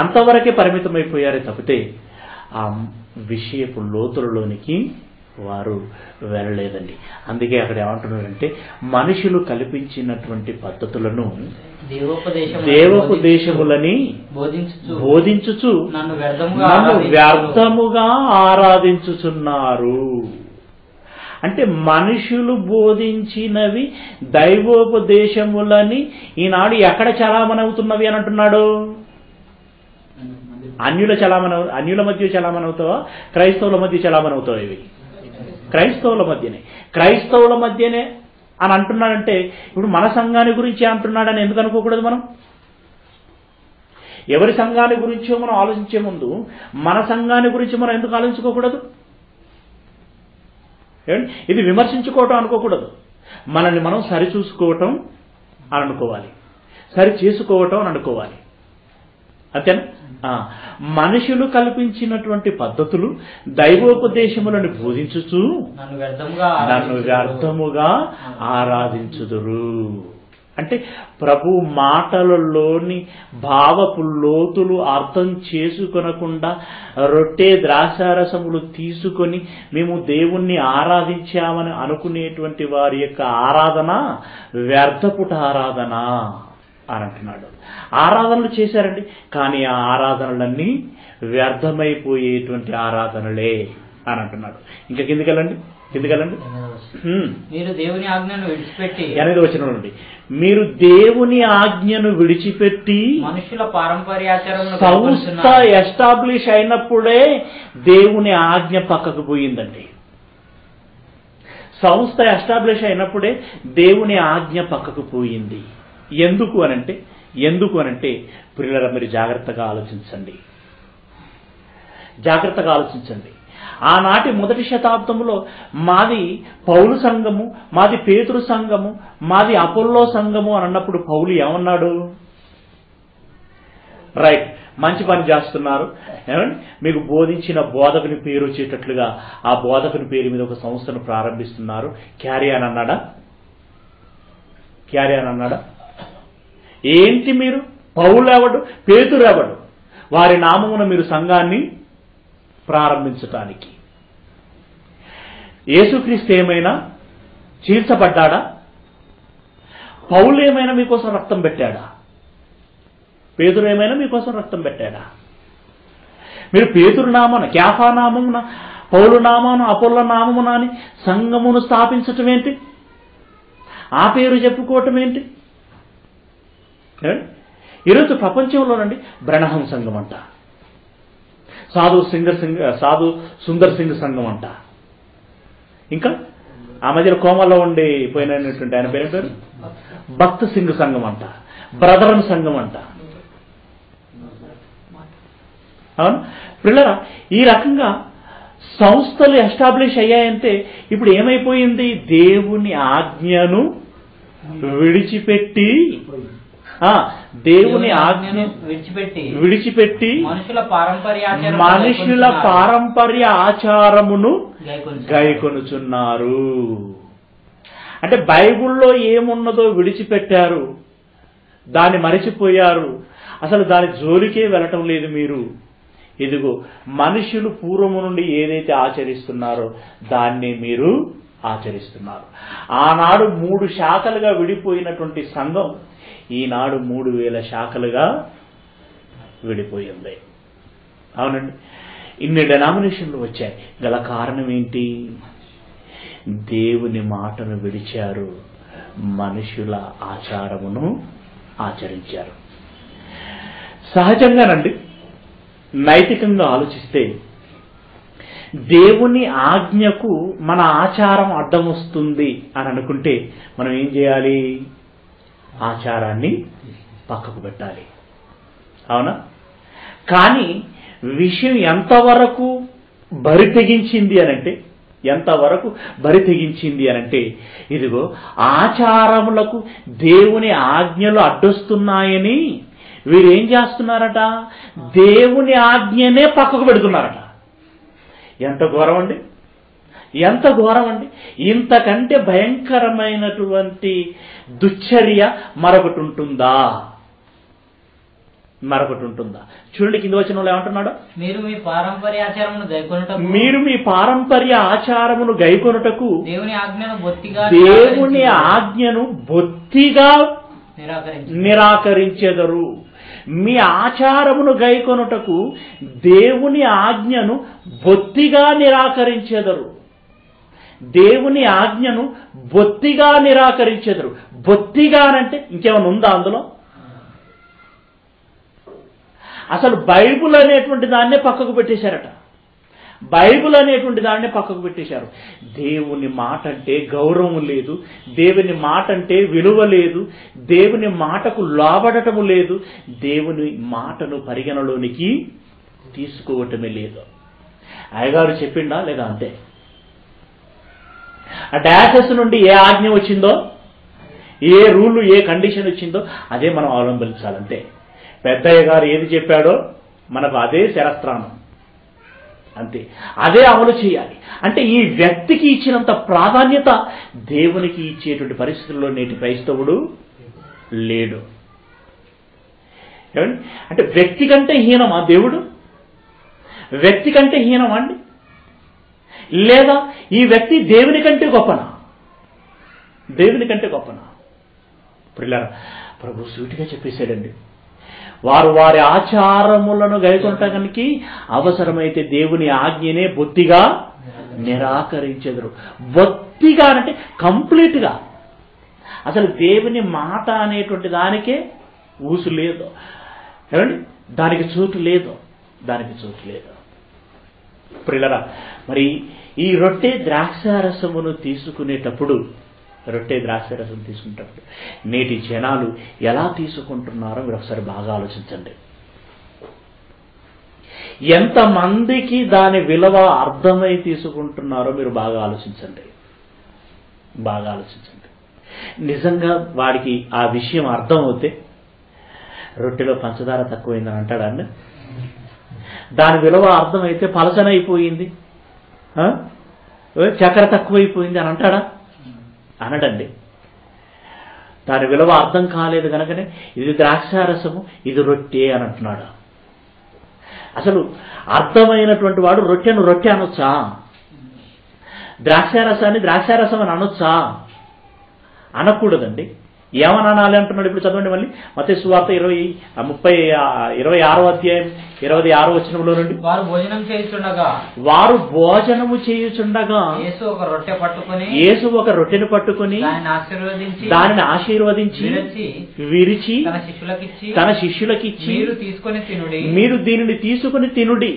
అంతవరకే పరిమితమైపోయారే తప్పితే ఆ విషయపు లోతులలోనికి వారు వెళ్ళలేదండి. అందుకే అక్కడ ఏమంటున్నారంటే, మనుషులు కల్పించినటువంటి పద్ధతులను దేవోపదేశములని బోధించుచు నన్ను వ్యర్థముగా ఆరాధించుచున్నారు. అంటే మనుషులు బోధించినవి దైవోపదేశములని ఈనాడు ఎక్కడ చలామణి అవుతున్నవి అని అంటున్నాడు? అన్యుల మధ్య చలామణి అవుతావా, క్రైస్తవుల మధ్య చలామణి అవుతావా? ఇవి క్రైస్తవుల మధ్యనే అని అంటున్నాడంటే ఇప్పుడు మన సంఘాన్ని గురించి అంటున్నాడని ఎందుకు అనుకోకూడదు? మనం ఎవరి సంఘాన్ని గురించో మనం ఆలోచించే ముందు మన సంఘాన్ని గురించి మనం ఎందుకు ఆలోచించుకోకూడదు? ఇది విమర్శించుకోవటం అనుకోకూడదు, మనల్ని మనం సరిచూసుకోవటం అని అనుకోవాలి, సరి చేసుకోవటం అని అనుకోవాలి, అంతేనా? మనుషులు కల్పించినటువంటి పద్ధతులు దైవోపదేశములను బోధించుచు నన్ను వ్యర్థముగా ఆరాధించుదురు. అంటే ప్రభు మాటలలోని భావపు లోతులు అర్థం చేసుకొనకుండా రొట్టె ద్రాక్షారసములు తీసుకొని మేము దేవుణ్ణి ఆరాధించామని అనుకునేటువంటి వారి యొక్క ఆరాధన వ్యర్థపుట ఆరాధన అని అంటున్నాడు. ఆరాధనలు చేశారండి, కానీ ఆ ఆరాధనలన్నీ వ్యర్థమైపోయేటువంటి ఆరాధనలే అని అంటున్నాడు. ఇంకా కిందికెళ్ళండి. మీరు దేవుని ఆజ్ఞను విడిచిపెట్టి 8వ వచనం నుండి, మీరు దేవుని ఆజ్ఞను విడిచిపెట్టి మనుషుల పారంపర్యాచారం సంస్థ ఎస్టాబ్లిష్ అయినప్పుడే దేవుని ఆజ్ఞ పక్కకు పోయిందండి. సంస్థ ఎస్టాబ్లిష్ అయినప్పుడే దేవుని ఆజ్ఞ పక్కకు పోయింది. ఎందుకు అనంటే ప్రియులారా, మీరు జాగ్రత్తగా ఆలోచించండి. ఆనాటి మొదటి శతాబ్దంలో మాది పౌలు సంఘము, మాది పేతురు సంఘము, మాది అపోల్లో సంఘము అని అన్నప్పుడు పౌలు ఏమన్నాడు? రైట్, మంచి పని చేస్తున్నారు, మీకు బోధించిన బోధకుని పేరు వచ్చేటట్లుగా ఆ బోధకుని పేరు మీద ఒక సంస్థను ప్రారంభిస్తున్నారు, క్యారీ అని అన్నాడా? ఏంటి మీరు? పౌలు ఎవడు, పేతురు ఎవడు? వారి నామమున మీరు సంఘాన్ని ప్రారంభించటానికి. యేసుక్రీస్తు ఏమైనా చీల్చబడ్డాడా? పౌలు ఏమైనా మీకోసం రక్తం పెట్టాడా? పేతురు ఏమైనా మీకోసం రక్తం పెట్టాడా? మీరు పేతురు నామన, కేఫా నామమున, పౌలు నామమున, అపోల్ల నామమున అని సంఘమును స్థాపించటం ఏంటి? ఆ పేరు చెప్పుకోవటం ఏంటి? ఈరోజు ప్రపంచంలోనండి బ్రహ్మం సంఘం అంట, సాధు సుందర్ సింగ్ సంఘం అంట, ఇంకా ఆ మధ్యలో కోమల్లో ఉండి పోయినటువంటి ఆయన పేరు భక్త్ సింగ్ సంఘం అంట, బ్రదరన్ సంఘం అంట. అవును పిల్లరా, ఈ రకంగా సంస్థలు ఎస్టాబ్లిష్ అయ్యాయంటే ఇప్పుడు ఏమైపోయింది? దేవుని ఆజ్ఞను విడిచిపెట్టి దేవుని ఆజ్ఞ విడిచిపెట్టి మనుషుల పారంపర్య ఆచారమును గైకొనుచున్నారు. అంటే బైబిల్లో ఏమున్నదో విడిచిపెట్టారు, దాన్ని మరిచిపోయారు, అసలు దాని జోలికే వెళ్ళటం లేదు మీరు. ఇదిగో మనుషులు పూర్వము నుండి ఏదైతే ఆచరిస్తున్నారో దాన్ని మీరు ఆచరిస్తున్నారు. ఆనాడు 3 శాఖలుగా విడిపోయినటువంటి సంఘం ఈనాడు 3000 శాఖలుగా విడిపోయింది. అవునండి, ఇన్ని డెనామినేషన్లు వచ్చాయి. గల కారణం ఏంటి? దేవుని మాటను విడిచారు, మనుషుల ఆచారమును ఆచరించారు. సహజంగానండి, నైతికంగా ఆలోచిస్తే దేవుని ఆజ్ఞకు మన ఆచారం అడ్డం వస్తుంది అని అనుకుంటే మనం ఏం చేయాలి? ఆచారాన్ని పక్కకు పెట్టాలి. అవునా? కానీ విషయం ఎంతవరకు బరి తెగించింది అనంటే ఇదిగో ఆచారములకు దేవుని ఆజ్ఞలు అడ్డొస్తున్నాయని వీరేం చేస్తున్నారట? దేవుని ఆజ్ఞనే పక్కకు పెడుతున్నారట. ఎంత ఘోరం అండి, ఎంత ఘోరం అండి! ఇంతకంటే భయంకరమైనటువంటి దుశ్చర్య మరొకటి ఉంటుందా? చూడండి, కింద వచ్చిన వాళ్ళు ఏమంటున్నాడు? మీరు మీ పారంపర్య ఆచారమును గైకొనుటకు దేవుని ఆజ్ఞను బొత్తిగా నిరాకరించెదరు. మీ ఆచారమును గైకొనుటకు దేవుని ఆజ్ఞను బొత్తిగా నిరాకరించెదరు. దేవుని ఆజ్ఞను బొత్తిగా నిరాకరించెదరు. బొత్తిగా అంటే ఇంకేమైనా ఉందా అందులో? అసలు బైబుల్ అనేటువంటి దాన్నే పక్కకు పెట్టేశారట. దేవుని మాట అంటే గౌరవం లేదు, దేవుని మాట అంటే విలువ లేదు, దేవుని మాటకు లోబడటము లేదు, దేవుని మాటను పరిగణలోనికి తీసుకోవటమే లేదు. అయ్యగారు చెప్పిండా లేదా? అంతే. ఆ డాసెస్ నుండి ఏ ఆజ్ఞ వచ్చిందో, ఏ రూలు, ఏ కండిషన్ వచ్చిందో అదే మనం అవలంబించాలంతే. పెద్దయ్య గారు ఏది చెప్పాడో మనకు అదే శరస్త్రానం, అంతే, అదే అమలు చేయాలి. అంటే ఈ వ్యక్తికి ఇచ్చినంత ప్రాధాన్యత దేవునికి ఇచ్చేటువంటి పరిస్థితుల్లో నేటి క్రైస్తవుడు లేడు. అంటే వ్యక్తి కంటే హీనమా దేవుడు? వ్యక్తి కంటే హీనమా అండి? లేదా ఈ వ్యక్తి దేవుని కంటే గొప్పనా? ప్రియులారా, ప్రభు సూటిగా చెప్పేశాడండి. వారు వారి ఆచారములను గైకొనటానికి అవసరమైతే దేవుని ఆజ్ఞనే బొత్తిగా నిరాకరించెదరు. బొత్తిగా అంటే కంప్లీట్గా. అసలు దేవుని మాట అనేటువంటి దానికే ఊసు లేదు, ఏమండి? దానికి చోటు లేదు. ప్రియులారా, మరి ఈ రొట్టె ద్రాక్షారసమును తీసుకునేటప్పుడు నేటి జనాలు ఎలా తీసుకుంటున్నారో మీరు ఒకసారి బాగా ఆలోచించండి. ఎంతమందికి దాని విలువ అర్థమై తీసుకుంటున్నారో మీరు బాగా ఆలోచించండి. నిజంగా వాడికి ఆ విషయం అర్థమవుతే రొట్టెలో పంచదార తక్కువైందని అంటాడండి. దాని విలువ అర్థమైతే పలచనైపోయింది, చక్కెర తక్కువైపోయింది అని అంటాడా? అనడండి. దాని విలువ అర్థం కాలేదు కనుకనే ఇది ద్రాక్షారసము, ఇది రొట్టె అని అంటున్నాడు. అసలు అర్థమైనటువంటి వాడు రొట్టెను రొట్టె అనొచ్చా? ద్రాక్షారసాన్ని ద్రాక్షారసం అని అనొచ్చా? అనకూడదండి. ఏమని అనాలి అంటున్నాడు? ఇప్పుడు చదవండి మళ్ళీ మత్తయి సువార్త 26వ అధ్యాయం 26వ వచనంలో నుండి. వారు భోజనము చేయుచుండగా యేసు ఒక రొట్టెను పట్టుకొని దానిని ఆశీర్వదించి విరిచి తన శిష్యులకిచ్చి మీరు దీనిని తీసుకుని తినుడి,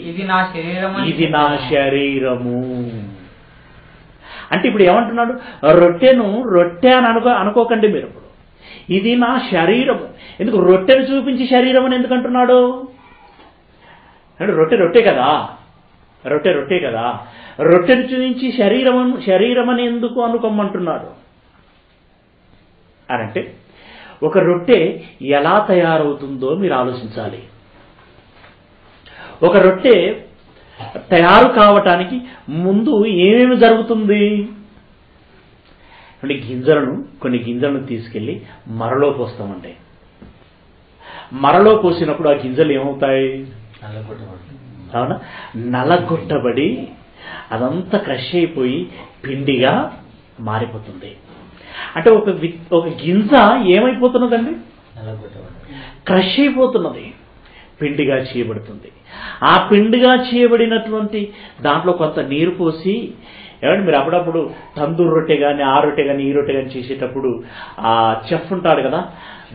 ఇది నా శరీరము. అంటే ఇప్పుడు ఏమంటున్నాడు? రొట్టెను రొట్టె అని అనుకోకండి మీరు. ఇప్పుడు ఇది నా శరీరము. ఎందుకు రొట్టెను చూపించి శరీరం అని ఎందుకు అంటున్నాడు? అంటే రొట్టె కదా, రొట్టె కదా. రొట్టెను చూపించి శరీరం అని ఎందుకు అనుకోమంటున్నాడు అని అంటే, ఒక రొట్టె ఎలా తయారవుతుందో మీరు ఆలోచించాలి. ఒక రొట్టె తయారు కావటానికి ముందు ఏమేమి జరుగుతుంది అంటే, కొన్ని గింజలను తీసుకెళ్లి మరలో పోస్తామండి. మరలో పోసినప్పుడు ఆ గింజలు ఏమవుతాయి? అవునా, నలగొట్టబడి అదంతా క్రష్ అయిపోయి పిండిగా మారిపోతుంది. అంటే ఒక గింజ ఏమైపోతున్నదండి? క్రష్ అయిపోతున్నది, పిండిగా చేయబడుతుంది. ఆ పిండిగా చేయబడినటువంటి దాంట్లో కొంత నీరు పోసి, ఏమంటే మీరు అప్పుడప్పుడు తందూరు రొట్టె కానీ ఆ రొట్టె కానీ ఈ రొట్టె కానీ చేసేటప్పుడు ఆ చెఫ్ ఉంటాడు కదా,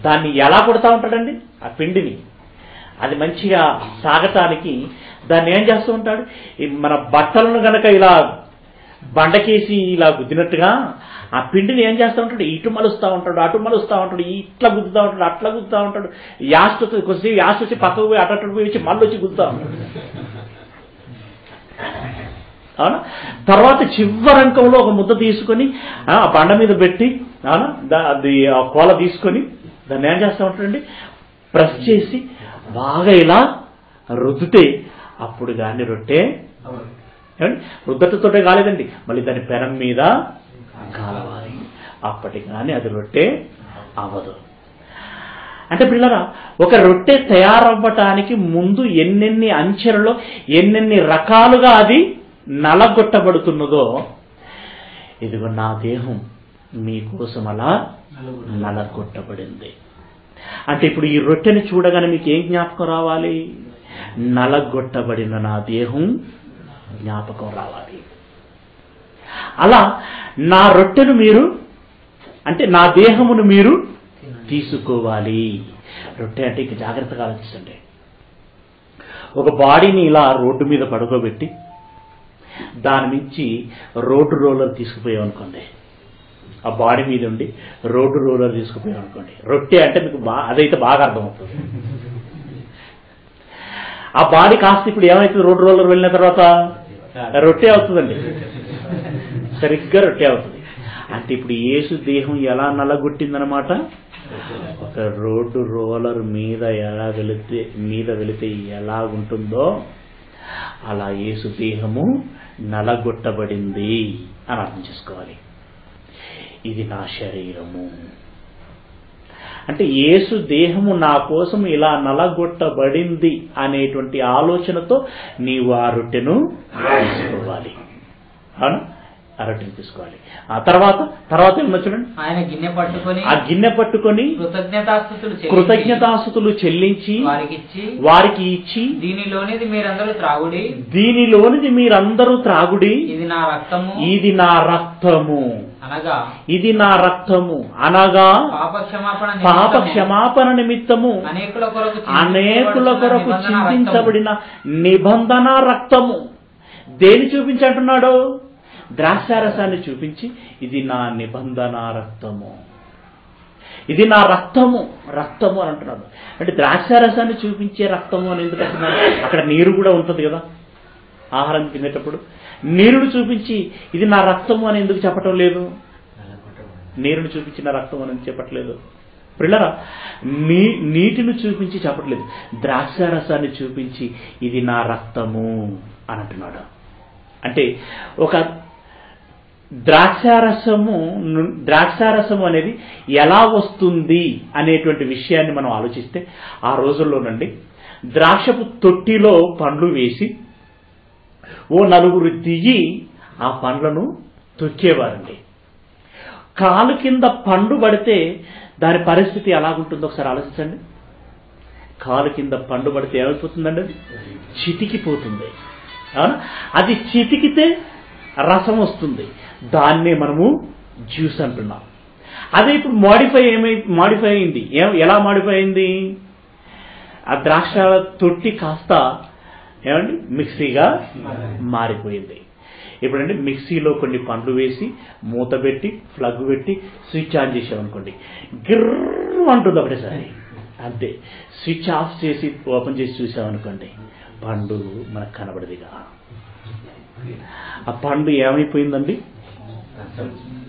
దాన్ని ఎలా కొడతా ఉంటాడండి? ఆ పిండిని అది మంచిగా సాగటానికి దాన్ని ఏం చేస్తూ ఉంటాడు? మన బట్టలను గనక ఇలా బండకేసి ఇలా గుద్దినట్టుగా ఆ పిండిని ఏం చేస్తూ ఉంటాడు? ఇటు మలుస్తూ ఉంటాడు, అటు మలుస్తూ ఉంటాడు, ఇట్లా గుద్దుతూ ఉంటాడు, అట్లా గుద్దుతూ ఉంటాడు. కొద్దిసేపు యాస్ట్ వచ్చి పక్కకు పోయి అటు పోయి వచ్చి మళ్ళీ వచ్చి గుద్దుతూ ఉంటాడు. అవునా, తర్వాత చివరంకంలో ఒక ముద్ద తీసుకొని ఆ బండ మీద పెట్టి, అవునా, అది ఆ కోల తీసుకొని దాన్ని ఏం చేస్తూ ఉంటాడండి? ప్రెస్ చేసి బాగా ఇలా రుద్దితే అప్పుడు కానీ రొట్టె. రుద్దటతోటే కాలేదండి, మళ్ళీ దాని పెనం మీద కాలవాలి, అప్పటి కానీ అది రొట్టె అవ్వదు. అంటే పిల్లరా, ఒక రొట్టె తయారవ్వటానికి ముందు ఎన్నెన్ని అంచెలలో ఎన్నెన్ని రకాలుగా అది నలగొట్టబడుతున్నదో, ఇదిగో నా దేహం మీకోసం అలా నలగొట్టబడింది. అంటే ఇప్పుడు ఈ రొట్టెని చూడగానే మీకు ఏం జ్ఞాపకం రావాలి? నలగొట్టబడిన నా దేహం జ్ఞాపకం రావాలి. అలా నా రొట్టెను మీరు, అంటే నా దేహమును మీరు తీసుకోవాలి. రొట్టె అంటే ఇక జాగ్రత్తగా ఆలోచించండి. ఒక బాడీని ఇలా రోడ్డు మీద పడుకోబెట్టి దాని నుంచి రోడ్డు రోలర్ తీసుకుపోయామనుకోండి, ఆ బాడీ మీద ఉండి రోడ్డు రోలర్ తీసుకుపోయామనుకోండి, రొట్టె అంటే మీకు అదైతే బాగా అర్థమవుతుంది. ఆ బాడీ కాస్త ఇప్పుడు ఏమవుతుంది? రోడ్డు రోలర్ వెళ్ళిన తర్వాత రొట్టె అవుతుందండి, సరిగ్గా రొట్టె అవుతుంది. అంటే ఇప్పుడు యేసు దేహం ఎలా నలగొట్టిందనమాట? ఒక రోడ్డు రోలర్ మీద వెళితే ఎలా ఉంటుందో అలా యేసు దేహము నలగొట్టబడింది అని అర్థం చేసుకోవాలి. ఇది నా శరీరము అంటే యేసు దేహము నా కోసం ఇలా నలగొట్టబడింది అనేటువంటి ఆలోచనతో నీవు ఆ రొట్టెను తీసుకోవాలి. అవును, ఆ రొట్టెను తీసుకోవాలి. ఆ తర్వాత ఏమన్నా చూడండి, ఆయన ఆ గిన్నె పట్టుకొని కృతజ్ఞతాస్తుతులు చెల్లించి వారికి ఇచ్చి, దీనిలోనిది మీరందరూ త్రాగుడి, ఇది నా రక్తము అనగా పాప క్షమాపణ నిమిత్తము అనేకుల కొరకు చిందించబడిన నిబంధన రక్తము. దేని చూపించంటున్నాడు? ద్రాక్షారసాన్ని చూపించి ఇది నా నిబంధన రక్తము, ఇది నా రక్తము అని అంటున్నాడు. అంటే ద్రాక్షారసాన్ని చూపించే రక్తము అని ఎందుకు అంటున్నాడు? అక్కడ నీరు కూడా ఉంటుంది కదా, ఆహారం తినేటప్పుడు నీరును చూపించి ఇది నా రక్తము అని ఎందుకు చెప్పటం లేదు? నీరును చూపించి నా రక్తం అని చెప్పట్లేదు. పిల్లరా, నీటిని చూపించి చెప్పట్లేదు, ద్రాక్షారసాన్ని చూపించి ఇది నా రక్తము అని అంటున్నాడు. అంటే ఒక ద్రాక్షారసము అనేది ఎలా వస్తుంది అనేటువంటి విషయాన్ని మనం ఆలోచిస్తే, ఆ రోజుల్లోనండి ద్రాక్షపు తొట్టిలో పండ్లు వేసి ఓ నలుగురు దిగి ఆ పండ్లను తొక్కేవారండి. కాలు కింద పండు పడితే దాని పరిస్థితి ఎలాగుంటుందో ఒకసారి ఆలోచించండి. కాలు కింద పండు పడితే ఏమైపోతుందండి? అది చితికిపోతుంది. అవునా, అది చితికితే రసం వస్తుంది, దాన్నే మనము జ్యూస్ అంటున్నాం. అదే ఇప్పుడు మాడిఫై అయింది. ఎలా మాడిఫై అయింది? ఆ ద్రాక్ష తొట్టి కాస్త ఏమండి మిక్సీగా మారిపోయింది. ఇప్పుడంటే మిక్సీలో కొన్ని పండ్లు వేసి మూత పెట్టి ప్లగ్ పెట్టి స్విచ్ ఆన్ చేసామనుకోండి, గిర్రు అంటుంది ఒకటేసారి. అంతే. స్విచ్ ఆఫ్ చేసి ఓపెన్ చేసి చూసామనుకోండి, పండు మనకు కనబడదుగా. ఆ పండు ఏమైపోయిందండి?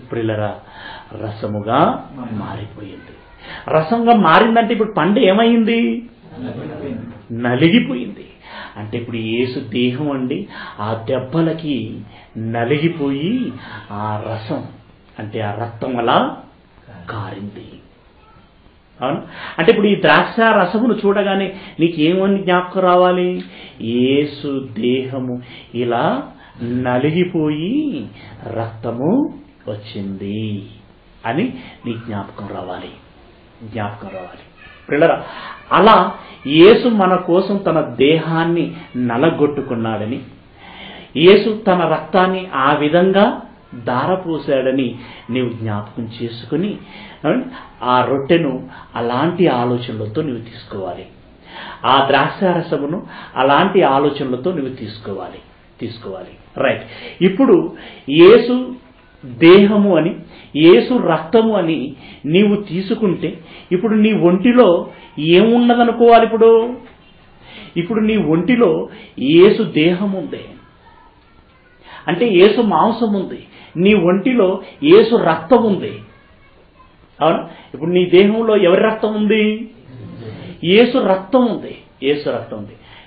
ప్రియులారా, రసముగా మారిపోయింది. రసంగా మారిందంటే ఇప్పుడు పండు ఏమైంది? నలిగిపోయింది. అంటే ఇప్పుడు యేసు దేహం అండి ఆ దెబ్బలకి నలిగిపోయి ఆ రసం అంటే ఆ రక్తం అలా కారింది. అవును. అంటే ఇప్పుడు ఈ ద్రాక్ష రసమును చూడగానే నీకేమని జ్ఞాపకం రావాలి? యేసు దేహము ఇలా నలిగిపోయి రక్తము వచ్చింది అని నీ జ్ఞాపకం రావాలి. ప్రియులారా, అలా యేసు మన కోసం తన దేహాన్ని నలగొట్టుకున్నాడని, యేసు తన రక్తాన్ని ఆ విధంగా ధారపోసాడని నీవు జ్ఞాపకం చేసుకుని ఆ రొట్టెను అలాంటి ఆలోచనలతో నువ్వు తీసుకోవాలి. ఆ ద్రాక్షారసమును అలాంటి ఆలోచనలతో నువ్వు తీసుకోవాలి. రైట్. ఇప్పుడు యేసు దేహము అని, యేసు రక్తము అని నీవు తీసుకుంటే ఇప్పుడు నీ ఒంటిలో ఏమున్నదనుకోవాలి? ఇప్పుడు నీ ఒంటిలో యేసు దేహం ఉంది అంటే యేసు మాంసం ఉంది, నీ ఒంటిలో యేసు రక్తం ఉంది. అవును. ఇప్పుడు నీ దేహంలో ఎవరి రక్తం ఉంది? యేసు రక్తం ఉంది.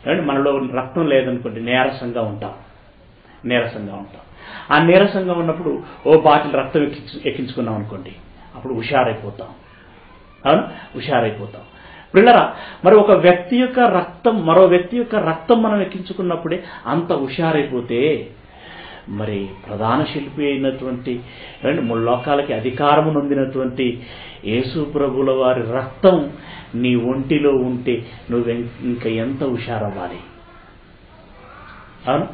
ఏమంటే మనలో రక్తం లేదనుకోండి, నీరసంగా ఉంటాం. ఆ నీరసంగా ఉన్నప్పుడు ఓ బాటిల్ రక్తం ఎక్కించుకున్నాం అనుకోండి, అప్పుడు హుషారైపోతాం. ప్రియులారా, మరి ఒక వ్యక్తి యొక్క రక్తం మరో వ్యక్తి యొక్క రక్తం మనం ఎక్కించుకున్నప్పుడే అంత హుషారైపోతే, మరి ప్రధాన శిల్పి అయినటువంటి ముల్లోకాలకి అధికారము నొందినటువంటి యేసు ప్రభుల వారి రక్తం నీ ఒంటిలో ఉంటే నువ్వు ఇంకా ఎంత హుషారవ్వాలి? అవును.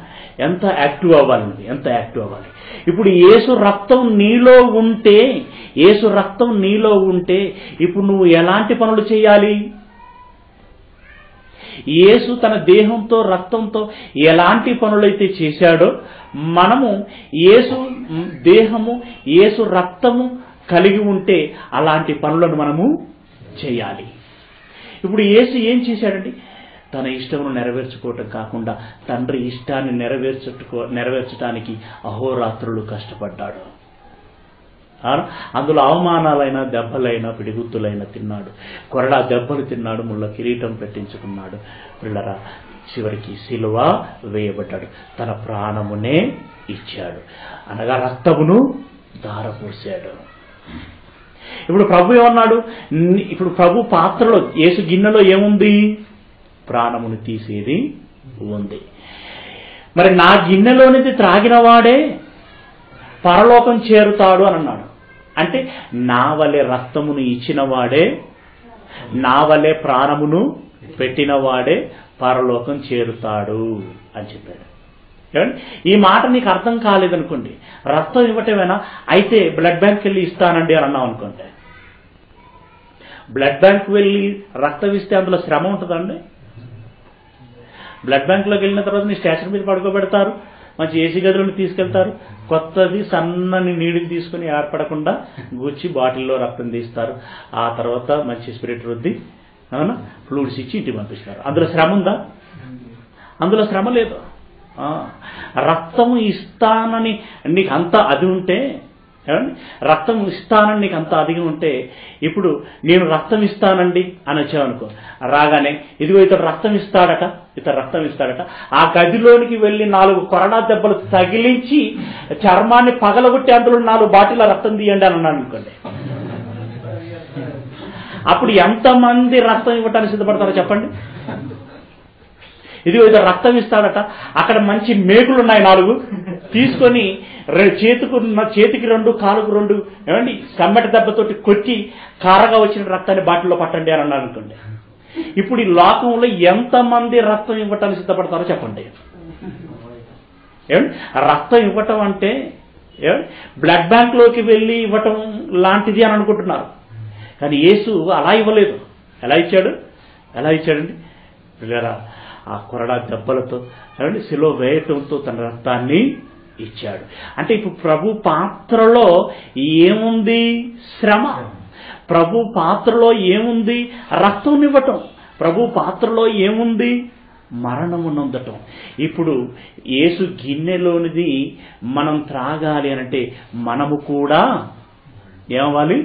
ఎంత యాక్టివ్ అవ్వాలి. ఇప్పుడు యేసు రక్తం నీలో ఉంటే ఇప్పుడు నువ్వు ఎలాంటి పనులు చేయాలి? యేసు తన దేహంతో రక్తంతో ఎలాంటి పనులైతే చేశాడో మనము యేసు దేహము యేసు రక్తము కలిగి ఉంటే అలాంటి పనులను మనము చేయాలి. ఇప్పుడు యేసు ఏం చేశాడండి? తన ఇష్టమును నెరవేర్చుకోవటం కాకుండా తండ్రి ఇష్టాన్ని నెరవేర్చడానికి అహోరాత్రులు కష్టపడ్డాడు. అందులో అవమానాలైనా దెబ్బలైనా పిడిగుత్తులైనా తిన్నాడు, కొరడా దెబ్బలు తిన్నాడు, ముళ్ళ కిరీటం పెట్టించుకున్నాడు. పిల్లరా, చివరికి సిలువ వేయబడ్డాడు, తన ప్రాణమునే ఇచ్చాడు, అనగా రక్తమును ధారపోసాడు. ఇప్పుడు ప్రభు ఏమన్నాడు? ఇప్పుడు ప్రభు పాత్రలో యేసు గిన్నెలో ఏముంది? ప్రాణమును తీసేది ఉంది. మరి నా గిన్నెలోనిది త్రాగిన వాడే పరలోకం చేరుతాడు అని అన్నాడు. అంటే నా వలె రక్తమును ఇచ్చిన వాడే, నా వలె ప్రాణమును పెట్టిన వాడే పరలోకం చేరుతాడు అని చెప్పాడు. ఈ మాట నీకు అర్థం కాలేదనుకోండి, రక్తం ఇవ్వటమేనా అయితే బ్లడ్ బ్యాంక్ వెళ్ళి ఇస్తానండి అని అన్నాం అనుకోండి. బ్లడ్ బ్యాంక్ వెళ్ళి రక్తం ఇస్తే అందులో శ్రమ ఉంటుందండి? బ్లడ్ బ్యాంక్లోకి వెళ్ళిన తర్వాత నీ స్టేషన్ మీద పడుకోబెడతారు, మంచి ఏసీ గదిలోకి తీసుకెళ్తారు, కొత్తది సన్నని నీడిని తీసుకుని ఏర్పడకుండా గుచ్చి బాటిల్లో రక్తం తీస్తారు. ఆ తర్వాత మంచి స్పిరిట్ రుద్ది అవునా ఫ్లూయిడ్స్ ఇచ్చి ఇంటికి పంపిస్తారు. అందులో శ్రమ ఉందా? అందులో శ్రమ లేదు. రక్తము ఇస్తానని నీకు అంత అది ఉంటే, రక్తం ఇస్తానని నీకు అంత అదిగి ఉంటే, ఇప్పుడు నేను రక్తం ఇస్తానండి అని వచ్చావనుకో, రాగానే ఇదిగో ఇతడు రక్తం ఇస్తాడట, ఆ గదిలోనికి వెళ్ళి 4 కొరడా దెబ్బలు తగిలించి చర్మాన్ని పగలగొట్టి అందులో 4 బాటిల రక్తం తీయండి అని అన్నాడు అనుకోండి. అప్పుడు ఎంతమంది రక్తం ఇవ్వటానికి సిద్ధపడతారో చెప్పండి. ఇదిగో ఇతడు రక్తం ఇస్తాడట, అక్కడ మంచి మేకులు ఉన్నాయి 4 తీసుకొని చేతికి 2 కాలుకు 2 ఏమండి సమ్మెట దెబ్బతోటి కొట్టి కారగా వచ్చిన రక్తాన్ని బాటిల్లో పట్టండి అని అన్నాడు అనుకోండి. ఇప్పుడు ఈ లోకంలో ఎంతమంది రక్తం ఇవ్వటానికి సిద్ధపడతారో చెప్పండి. ఏమండి రక్తం ఇవ్వటం అంటే బ్లడ్ బ్యాంక్ లోకి వెళ్ళి ఇవ్వటం లాంటిది అని అనుకుంటున్నారు. కానీ యేసు అలా ఇవ్వలేదు. ఎలా ఇచ్చాడండి? పిల్లరా, ఆ కొరడా దెబ్బలతో సిలువ వేయటంతో తన రక్తాన్ని ఇచ్చాడు. అంటే ఇప్పుడు ప్రభు పాత్రలో ఏముంది? శ్రమ. ప్రభు పాత్రలో ఏముంది? రక్తం ఇవ్వటం. ప్రభు పాత్రలో ఏముంది? మరణము నొందటం. ఇప్పుడు యేసు గిన్నెలోనిది మనం త్రాగాలి అనంటే మనము కూడా ఏమవ్వాలి?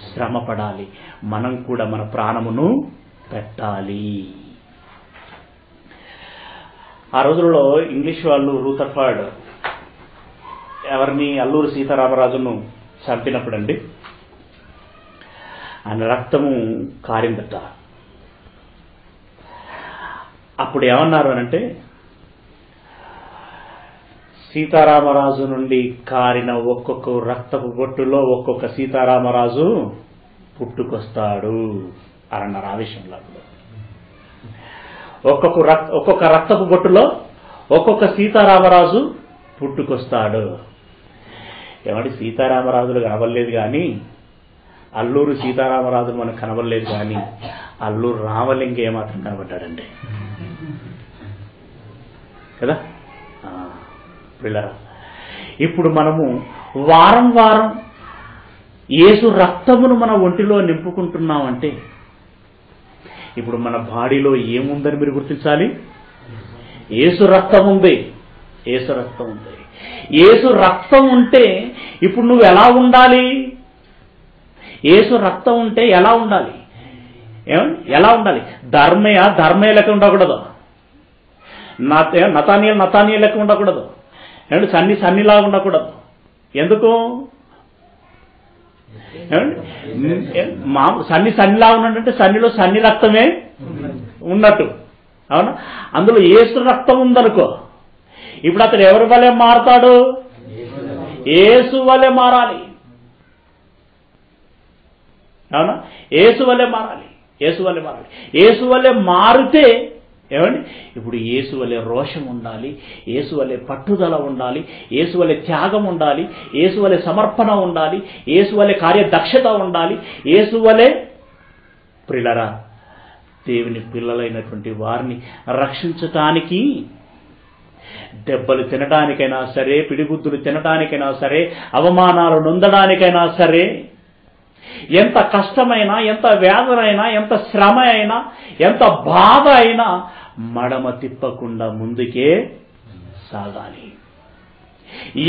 శ్రమ పడాలి. మనం కూడా మన ప్రాణమును పెట్టాలి. ఆ రోజుల్లో ఇంగ్లీష్ వాళ్ళు రూథర్ఫర్డ్ ఎవరిని? అల్లూరి సీతారామరాజును చంపినప్పుడండి ఆయన రక్తము కారిందట. అప్పుడు ఏమన్నారు అనంటే, సీతారామరాజు నుండి కారిన ఒక్కొక్క రక్తపు బొట్టులో ఒక్కొక్క సీతారామరాజు పుట్టుకొస్తాడు అని అన్నారు. ఆ విషయంలో ఒక్కొక్క రక్తపు బొట్టులో ఒక్కొక్క సీతారామరాజు పుట్టుకొస్తాడు. ఏమంటే సీతారామరాజులు కనబడలేదు కానీ అల్లూరు సీతారామరాజులు మనకు కనబడలేదు కానీ అల్లూరు రామలింగ ఏమాత్రం కనబడ్డాడండి కదా. పిల్లరా, ఇప్పుడు మనము వారం వారం యేసు రక్తమును మన ఒంటిలో నింపుకుంటున్నామంటే ఇప్పుడు మన బాడీలో ఏముందని మీరు గుర్తించాలి? యేసు రక్తం ఉంది. యేసు రక్తం ఉంది. యేసు రక్తం ఉంటే ఇప్పుడు నువ్వు ఎలా ఉండాలి? యేసు రక్తం ఉంటే ఎలా ఉండాలి? ఎలా ఉండాలి? ధర్మయ్య లెక్క ఉండకూడదు. నతానీయ లెక్క ఉండకూడదు. సన్నిలాగా ఉండకూడదు. ఎందుకు? సన్నిలా ఉన్నట్టు సన్నిలో సన్ని రక్తమే ఉన్నట్టు. అవునా? అందులో యేసు రక్తం ఉందనుకో, ఇప్పుడు అతడు ఎవరి వల్లే మారతాడు? యేసు వల్లే మారాలి. అవునా? యేసు వల్లే మారాలి. యేసు వల్లే మారాలి. యేసు వల్లే మారితే ఏమండి ఇప్పుడు యేసు వల్లే రోషం ఉండాలి, యేసు వల్లే పట్టుదల ఉండాలి, యేసు వల్లే త్యాగం ఉండాలి, యేసు వల్లే సమర్పణ ఉండాలి, యేసు వల్లే కార్యదక్షత ఉండాలి, యేసు వల్లే ప్రియులారా దేవుని పిల్లలైనటువంటి వారిని రక్షించటానికి దెబ్బలు తినడానికైనా సరే, పిడిగుద్దులు తినడానికైనా సరే, అవమానాలు నొందడానికైనా సరే, ఎంత కష్టమైనా, ఎంత వేదనైనా, ఎంత శ్రమ అయినా, ఎంత బాధ అయినా మడమ తిప్పకుండా ముందుకే సాగాలి.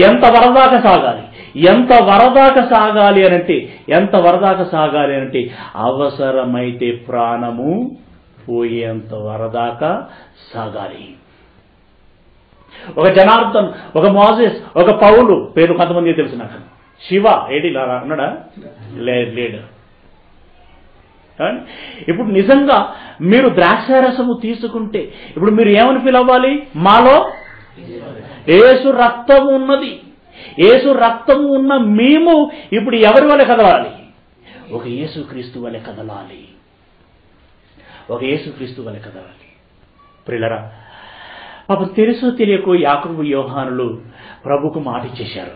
ఎంత వరదాకా సాగాలి? ఎంత వరదాకా సాగాలి అనంటే అవసరమైతే ప్రాణము పోయేంత వరదాకా సాగాలి. ఒక జనార్దన్, ఒక మోసెస్, ఒక పౌలు పేరు కొంతమంది తెలుసు నాకు. శివ ఏడిలా అన్నాడా? లేడు. ఇప్పుడు నిజంగా మీరు ద్రాక్షారసము తీసుకుంటే ఇప్పుడు మీరు ఏమని ఫీల్ అవ్వాలి? మాలో యేసు రక్తము ఉన్నది. యేసు రక్తము ఉన్న మేము ఇప్పుడు ఎవరి వల్ల కదలాలి? ఒక యేసుక్రీస్తు వలె కదలాలి. ఒక యేసుక్రీస్తు వలె కదలాలి. ప్రియులారా, పాపం తెలుసో తెలియకో యాకోబు యోహానులు ప్రభుకు మాట ఇచ్చేశారు.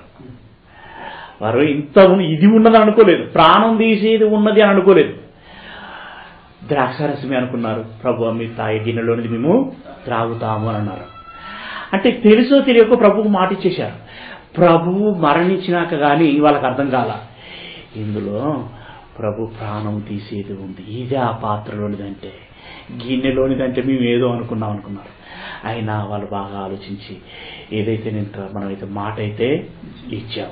వారు ఇంత ఇది ఉన్నదని అనుకోలేదు, ప్రాణం తీసేది ఉన్నది అని అనుకోలేదు. ద్రాక్షారసమే అనుకున్నారు. ప్రభు మీ తాయి గిన్నెలోనిది మేము త్రాగుతాము అని అన్నారు. అంటే తెలుసో తెలియకో ప్రభుకు మాట ఇచ్చేశారు. ప్రభువు మరణించినాక కానీ వాళ్ళకి అర్థం కాల, ఇందులో ప్రభు ప్రాణం తీసేది ఉంది, ఇదే ఆ పాత్రలోనిదంటే, గిన్నెలోనిదంటే మేము ఏదో అనుకున్నారు. అయినా వాళ్ళు బాగా ఆలోచించి ఏదైతే మనమైతే మాట అయితే ఇచ్చాం,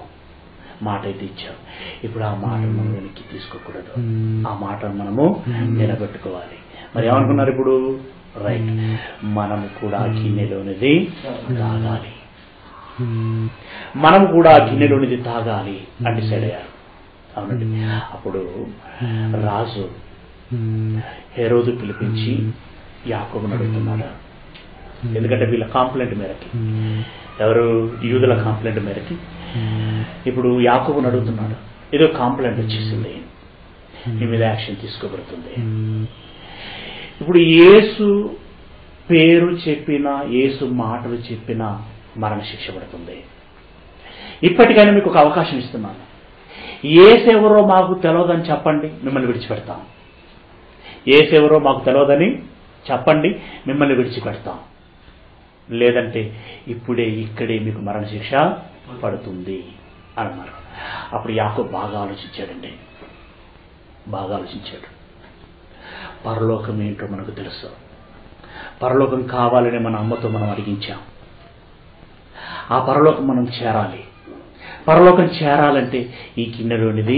ఇప్పుడు ఆ మాటను మనం వెనక్కి తీసుకోకూడదు. ఆ మాటను మనము నిలబెట్టుకోవాలి. మరి ఏమనుకున్నారు ఇప్పుడు? రైట్, మనము కూడా గిన్నెలోనిది తాగాలి, మనము కూడా గిన్నెలోనిది తాగాలి అని డిసైడ్ అయ్యారు. అవునండి. అప్పుడు రాజు హెరోదు పిలిపించి యాకోబును అడుగుతున్నాడు. ఎందుకంటే వీళ్ళ కాంప్లైంట్ మేరకి, ఎవరు యూదుల కాంప్లైంట్ మేరకి ఇప్పుడు యాకోబును అడుగుతున్నాడు. ఏదో కాంప్లైంట్ వచ్చేసింది, మీ మీద యాక్షన్ తీసుకోబడుతుంది. ఇప్పుడు యేసు పేరు చెప్పినా, యేసు మాటలు చెప్పినా మరణశిక్ష పడుతుంది. ఇప్పటికైనా మీకు ఒక అవకాశం ఇస్తున్నాను. యేసెవరో మాకు తెలియదని చెప్పండి, మిమ్మల్ని విడిచిపెడతాం. యేసెవరో మాకు తెలియదని చెప్పండి, మిమ్మల్ని విడిచిపెడతాం. లేదంటే ఇప్పుడే ఇక్కడే మీకు మరణశిక్ష పడుతుంది అన్నారు. అప్పుడు యాకోబు బాగా ఆలోచించాడండి, బాగా ఆలోచించాడు. పరలోకం ఏంటో మనకు తెలుసు. పరలోకం కావాలని మన అమ్మతో మనం అడిగించాం. ఆ పరలోకం మనం చేరాలి. పరలోకం చేరాలంటే ఈ గిన్నెలోనిది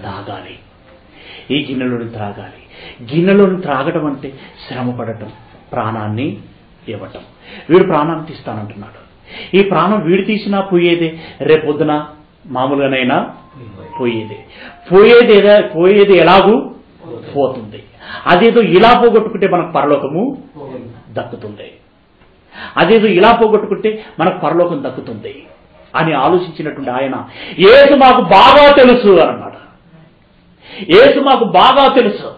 తాగాలి, ఈ గిన్నెలోని త్రాగాలి. గిన్నెలోని త్రాగడం అంటే శ్రమ పడటం, ప్రాణాన్ని ఇవ్వటం. వీడు ప్రాణాన్ని తీస్తానంటున్నాడు. ఈ ప్రాణం వీడు తీసినా పోయేదే, రేపొద్దున మామూలుగానైనా పోయేదే. పోయేది ఎలాగూ పోతుంది. అదేదో ఇలా పోగొట్టుకుంటే మనకు పరలోకము దక్కుతుంది, అదేదో ఇలా పోగొట్టుకుంటే మనకు పరలోకం దక్కుతుంది అని ఆలోచించినటువంటి ఆయన, యేసు మాకు బాగా తెలుసు అన్నాడు. యేసు మాకు బాగా తెలుసు,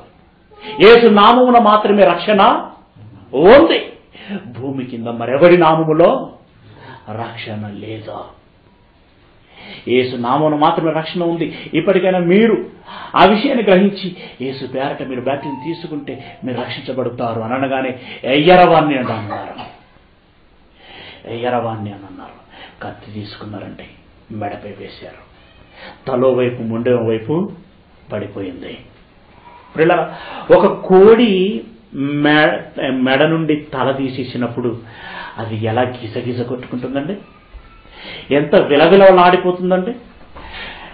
యేసు నామమున మాత్రమే రక్షణ ఉంది, భూమి కింద మరెవడి నామములో రక్షణ లేదా. యేసు నామమున మాత్రమే రక్షణ ఉంది. ఇప్పటికైనా మీరు ఆ విషయాన్ని గ్రహించి యేసు పేరట మీరు బ్యాప్టిజం తీసుకుంటే మీరు రక్షించబడతారు అని అనగానే ఎయ్యరవాణ్ణి అని అన్నారు. ఎయ్యరవాణ్ణి అని అన్నారు. కత్తి తీసుకున్నారండి, మెడపై వేశారు. తలో వైపు ముండెం వైపు పడిపోయింది. పిల్లల, ఒక కోడి మెడ నుండి తల తీసేసినప్పుడు అది ఎలా గిజగిజ కొట్టుకుంటుందండి, ఎంత విలవిలలాడిపోతుందండి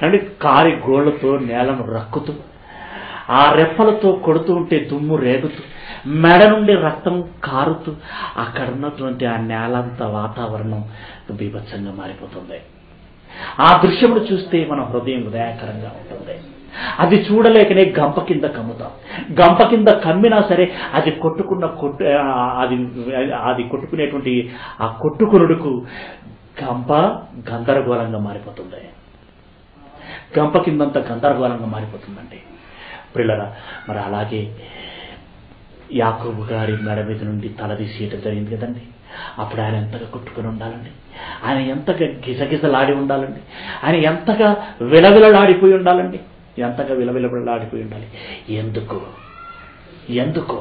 అంటే కారి గోళ్లతో నేలను రక్కుతూ, ఆ రెప్పలతో కొడుతూ ఉంటే దుమ్ము రేగుతూ, మెడ నుండి రక్తం కారుతూ, అక్కడ ఉన్నటువంటి ఆ నేలంత వాతావరణం బీభత్సంగా మారిపోతుంది. ఆ దృశ్యమును చూస్తే మన హృదయం హృదయకరంగా ఉంటుంది. అది చూడలేకనే గంప కింద కమ్ముతాం. గంప కింద కమ్మినా సరే అది అది కొట్టుకునేటువంటి ఆ కొట్టుకునుడుకు గంప గందరగోళంగా మారిపోతుంది. గంప కిందంతా గందరగోళంగా మారిపోతుందండి. పిల్లరా, మరి అలాగే యాకోబు గారి మెడ మీద నుండి తల తీసేయటం జరిగింది కదండి. అప్పుడు ఆయన ఎంతగా కొట్టుకుని ఉండాలండి, ఆయన ఎంతగా గిజగిజలాడి ఉండాలండి, ఆయన ఎంతగా విలవిలలాడిపోయి ఉండాలండి, ఎంతగా విలవిలలాడిపోయి ఉండాలి. ఎందుకు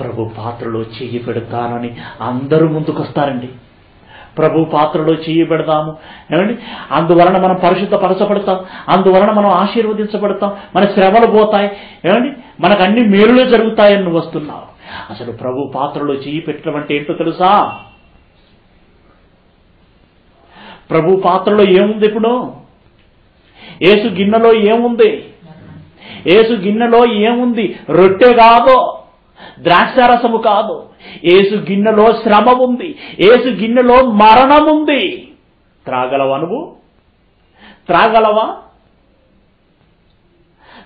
ప్రభు పాత్రలో చెయ్యి పెడతానని అందరూ ముందుకొస్తారండి. ప్రభు పాత్రలో చెయ్యి పెడతాము ఏమండి, అందువలన మనం పరిశుద్ధపరచబడతాం, అందువలన మనం ఆశీర్వదించబడతాం, మన శ్రమలు పోతాయి ఏమండి, మనకు అన్ని మేలులే జరుగుతాయని నువ్వు వస్తున్నావు. అసలు ప్రభు పాత్రలో చెయ్యి పెట్టడం అంటే ఏంటో తెలుసా? ప్రభు పాత్రలో ఏముంది? ఇప్పుడు యేసు గిన్నెలో ఏముంది? యేసు గిన్నెలో ఏముంది? రొట్టె కాదు, ద్రాక్షారసము కాదు. యేసు గిన్నెలో శ్రమ ఉంది, యేసు గిన్నెలో మరణం ఉంది. త్రాగలవా? నువ్వు త్రాగలవా?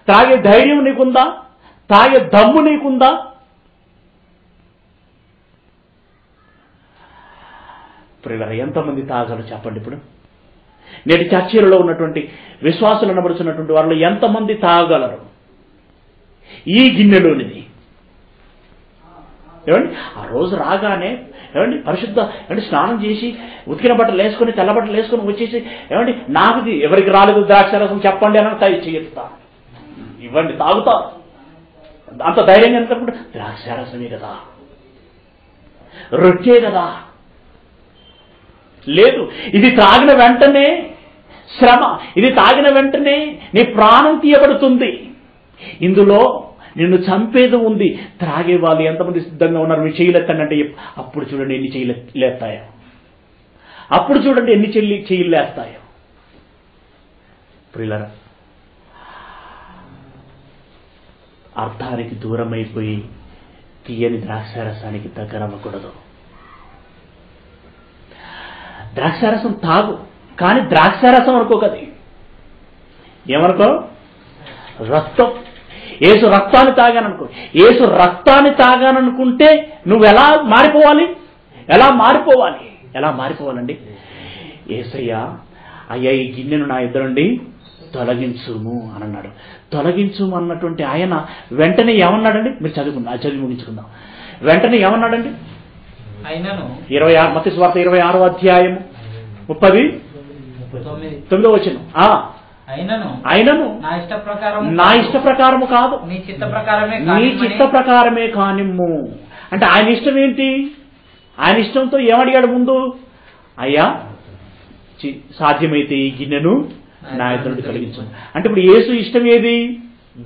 తాగే ధైర్యం నీకుందా? తాగే దమ్ము నీకుందా? ప్రియులారా, ఎంతమంది తాగలరు చెప్పండి? ఇప్పుడు నేటి చర్చిలలో ఉన్నటువంటి విశ్వాసులు అనబడుతున్నటువంటి వారిలో ఎంతమంది తాగలరు ఈ గిన్నెలోనిది? ఏమండి, ఆ రోజు రాగానే ఏమండి పరిశుద్ధ ఏమంటే స్నానం చేసి ఉతికిన బట్టలు వేసుకొని తెల్ల బట్టలు వేసుకొని వచ్చేసి ఏమండి నాకుది ఎవరికి రాలేదు ద్రాక్షారసం చెప్పండి అని చేస్తా ఇవ్వండి, తాగుతా. అంత ధైర్యంగా ఎందుకంటే ద్రాక్షారసమే కదా, రొట్టె కదా. లేదు, ఇది తాగిన వెంటనే శ్రమ, ఇది తాగిన వెంటనే నీ ప్రాణం తీయబడుతుంది, ఇందులో నిన్ను చంపేది ఉంది. త్రాగే వాళ్ళు ఎంతమంది సిద్ధంగా ఉన్నారు? మీరు చేయలేస్తానంటే అప్పుడు చూడండి ఎన్ని చేయలేస్తాయో, అప్పుడు చూడండి ఎన్ని చెయ్యిలు లేస్తాయో. ప్రియులారా, అర్థానికి దూరమైపోయి తీయని ద్రాక్షారసానికి దగ్గర అవ్వకూడదు. ద్రాక్షారసం తాగు, కానీ ద్రాక్షారసం అనుకోకది. ఏమనుకో? రక్తం. యేసు రక్తాన్ని తాగాననుకో. యేసు రక్తాన్ని తాగాననుకుంటే నువ్వు ఎలా మారిపోవాలి? ఎలా మారిపోవాలండి? యేసయ్య, అయ్యా ఈ గిన్నెను నా ఎదురు నుండి తొలగించుము అని అన్నాడు. తొలగించుము అన్నటువంటి ఆయన వెంటనే ఏమన్నాడండి? మీరు చదివి ముగించుకుందాం. వెంటనే ఏమన్నాడండి? 26 మత్తయి సువార్త 26వ అధ్యాయము 39వ వచనం. అయినను నా ఇష్ట ప్రకారము కాదు, నీ చిత్త ప్రకారమే కానిమ్ము. అంటే ఆయన ఇష్టం ఏంటి? ఆయన ఇష్టంతో ఏమడిగాడు ముందు? అయ్యా సాధ్యమైతే ఈ గిన్నెను నా ఎదుట నుండి తొలగించు. అంటే ఇప్పుడు యేసు ఇష్టం ఏది?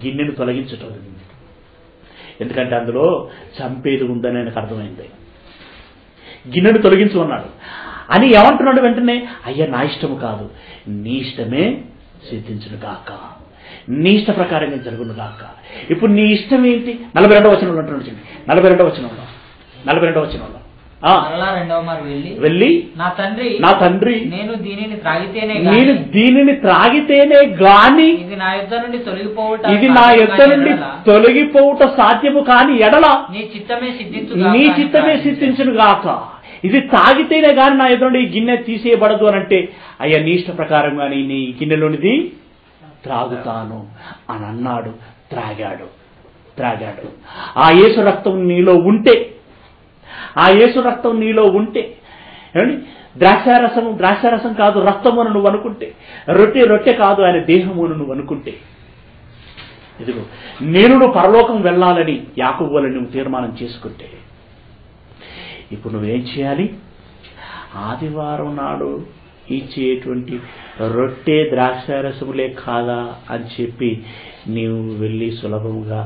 గిన్నెను తొలగించటం. ఎందుకంటే అందులో చంపేది ఉందని ఆయనకు అర్థమైంది. గిన్నెను తొలగించు అన్నాడు. అని ఏమంటున్నాడు వెంటనే? అయ్యా నా ఇష్టము కాదు, నీ ఇష్టమే సిద్ధించును గాక, నీ ఇష్ట ప్రకారంగా జరుగును గాక. ఇప్పుడు నీ ఇష్టం ఏంటి? 42వ వచనంలో అంటున్నాడు. 42వ వచనంలో వెళ్ళి నా తండ్రి నేను దీనిని త్రాగితేనే గాని ఇది నా యొద్ద నుండి తొలగిపోవుట సాధ్యము కాని ఎడల నీ చిత్తమే సిద్ధించును గాక. ఇది తాగితేనే గాని నా యొద్ద నుండి ఈ గిన్నె తీసేయబడదు అని అంటే, అయ్యా నీ ఇష్ట ప్రకారం గాని నీ గిన్నెలోనిది త్రాగుతాను అని అన్నాడు. త్రాగాడు. ఆ యేసు రక్తం నీలో ఉంటే, ఏమండి, ద్రాక్షారసం కాదు రక్తము అని నువ్వు అనుకుంటే, రొట్టె కాదు ఆయన దేహము అని నువ్వు అనుకుంటే, ఇదిగో నేను పరలోకం వెళ్ళాలని యాకోబు వలె నువ్వు తీర్మానం చేసుకుంటే, ఇప్పుడు నువ్వేం చేయాలి? ఆదివారం నాడు ఇచ్చేటువంటి రొట్టె ద్రాక్షారసములే కాదా అని చెప్పి నీవు వెళ్ళి సులభంగా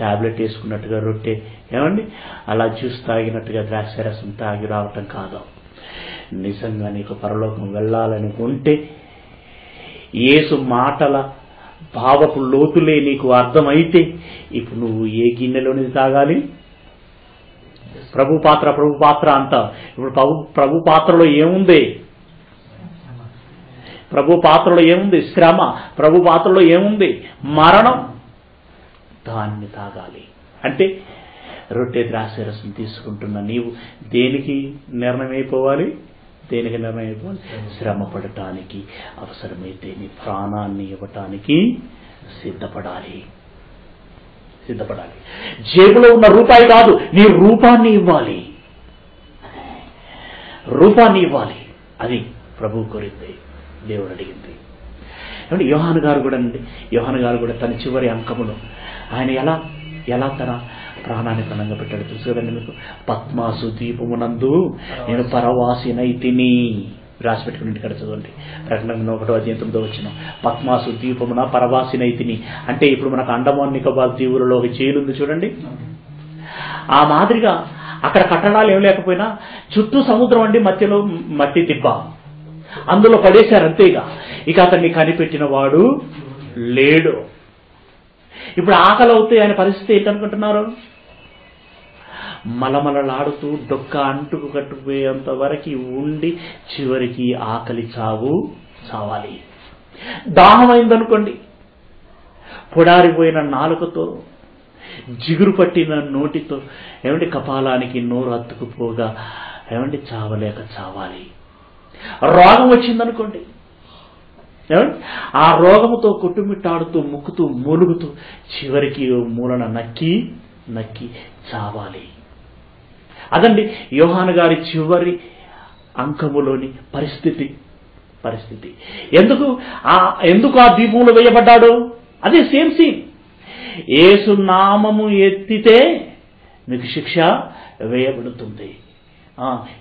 టాబ్లెట్ వేసుకున్నట్టుగా రొట్టె, ఏమండి, అలా జ్యూస్ తాగినట్టుగా ద్రాక్షారసం తాగి రావటం కాదు. నిజంగా నీకు పరలోకం వెళ్ళాలని ఉంటే, యేసు మాటల భావపు లోతులే నీకు అర్థమైతే, ఇప్పుడు నువ్వు ఏ గిన్నెలోనిది తాగాలి? ప్రభు పాత్ర అంతా. ఇప్పుడు ప్రభు పాత్రలో ఏముంది? శ్రమ. ప్రభు పాత్రలో ఏముంది? మరణం. దాన్ని తాగాలి. అంటే రొట్టె ద్రాక్షరసం తీసుకుంటున్న నీవు దేనికి నిర్ణయమైపోవాలి? శ్రమ పడటానికి, అవసరమైతే నీ ప్రాణాన్ని ఇవ్వటానికి సిద్ధపడాలి. జేబులో ఉన్న రూపాయి కాదు, నీ రూపాన్ని ఇవ్వాలి. అది ప్రభువు కోరింది, దేవుడు అడిగింది. ఏమంటే యోహాను గారు కూడా తన చివరి అంకములో ఆయన ఎలా తన ప్రాణాన్ని పణంగా పెట్టాడు తెలుసు కదండి మీకు. పద్మాసు ద్వీపమునందు నేను పరవాసినైతిని రాసి పెట్టుకుని ఇంటికాడ చదవండి. ప్రకటన 1:9 పద్మాసు ద్వీపమున పరవాసినైతిని అంటే ఇప్పుడు మనకు అండమాన్ నికోబార్ దీవులలో ఒక జైలు ఉంది చూడండి. ఆ మాదిరిగా అక్కడ కట్టడాలు ఏం లేకపోయినా చుట్టూ సముద్రం అండి, మధ్యలో మట్టి దిబ్బ, అందులో పడేశారు అంతేగా. ఇక అతన్ని కనిపెట్టిన వాడు లేడు. ఇప్పుడు ఆకలి అవుతే ఆయన పరిస్థితి ఏంటనుకుంటున్నారు? మలమలలాడుతూ డొక్క అంటుకు కట్టుకుపోయేంత వరకు ఉండి చివరికి ఆకలి చావాలి. దాహం అయిందనుకోండి, పొడారిపోయిన నాలుకతో, జిగురు పట్టిన నోటితో, ఏమంటే కపాలానికి నోరు అత్తుకుపోగా, ఏమంటే చావాలి. రోగం వచ్చిందనుకోండి, ఏమంటే ఆ రోగముతో కొట్టుమిట్టాడుతూ ముక్కుతూ మూలుగుతూ చివరికి మూలన నక్కి చావాలి. అదండి యోహాను గారి చివరి అంకములోని పరిస్థితి. ఎందుకు ఆ దీపంలో వేయబడ్డాడు? అదే సేమ్ సీన్. యేసు నామము ఎత్తితే మీకు శిక్ష వేయబడుతుంది.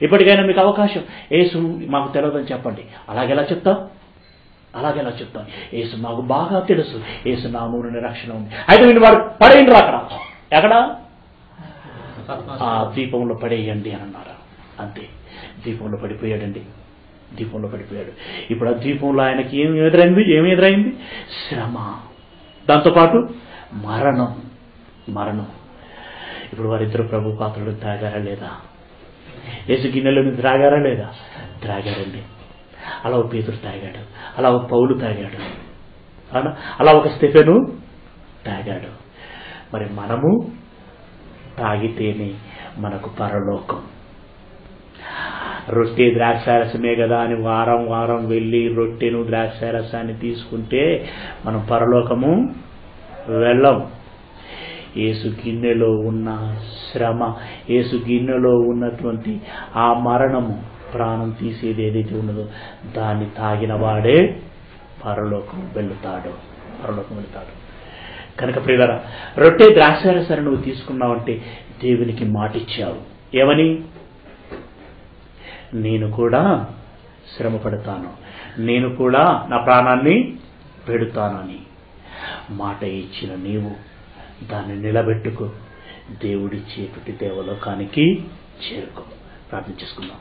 ఇప్పటికైనా మీకు అవకాశం, యేసు మాకు తెలియదని చెప్పండి. అలాగెలా చెప్తాం? యేసు మాకు బాగా తెలుసు, యేసు నామమున రక్షణ ఉంది. అయితే వీళ్ళు వాడు పడేయండి ఎక్కడ? ఆ దీపంలో పడేయండి అని అన్నారు. అంతే, దీపంలో పడిపోయాడు. ఇప్పుడు ఆ దీపంలో ఆయనకి ఏమి ఎదురైంది? శ్రమ, దాంతోపాటు మరణం. ఇప్పుడు వారిద్దరు ప్రభు పాత్రలు త్రాగారా లేదా? యేసు గిన్నెలోని త్రాగారా లేదా? త్రాగారండి. అలా ఒక పేతురు తాగాడు, అలా ఒక పౌలు తాగాడు, అలా ఒక స్టెఫెను తాగాడు. మరి మనము తాగితేనే మనకు పరలోకం. రొట్టె ద్రాక్షారసమే కదా అని వారం వెళ్ళి రొట్టెను ద్రాక్షారసాన్ని తీసుకుంటే మనం పరలోకము వెళ్ళం. యేసు గిన్నెలో ఉన్న శ్రమ, యేసు గిన్నెలో ఉన్నటువంటి ఆ మరణము, ప్రాణం తీసేది ఏదైతే ఉన్నదో దాన్ని తాగిన వాడే పరలోకం వెళుతాడు. కనుక ప్రియులారా, రొట్టె ద్రాక్షారసాన్ని నువ్వు తీసుకున్నావంటే దేవునికి మాటిచ్చావు. ఏమని? నేను కూడా శ్రమ పడతాను, నేను కూడా నా ప్రాణాన్ని పెడతానని మాట ఇచ్చిన నీవు దాన్ని నిలబెట్టుకో, దేవుడిచ్చేటువంటి దేవలోకానికి చేరుకో. ప్రార్థన చేసుకుందాం.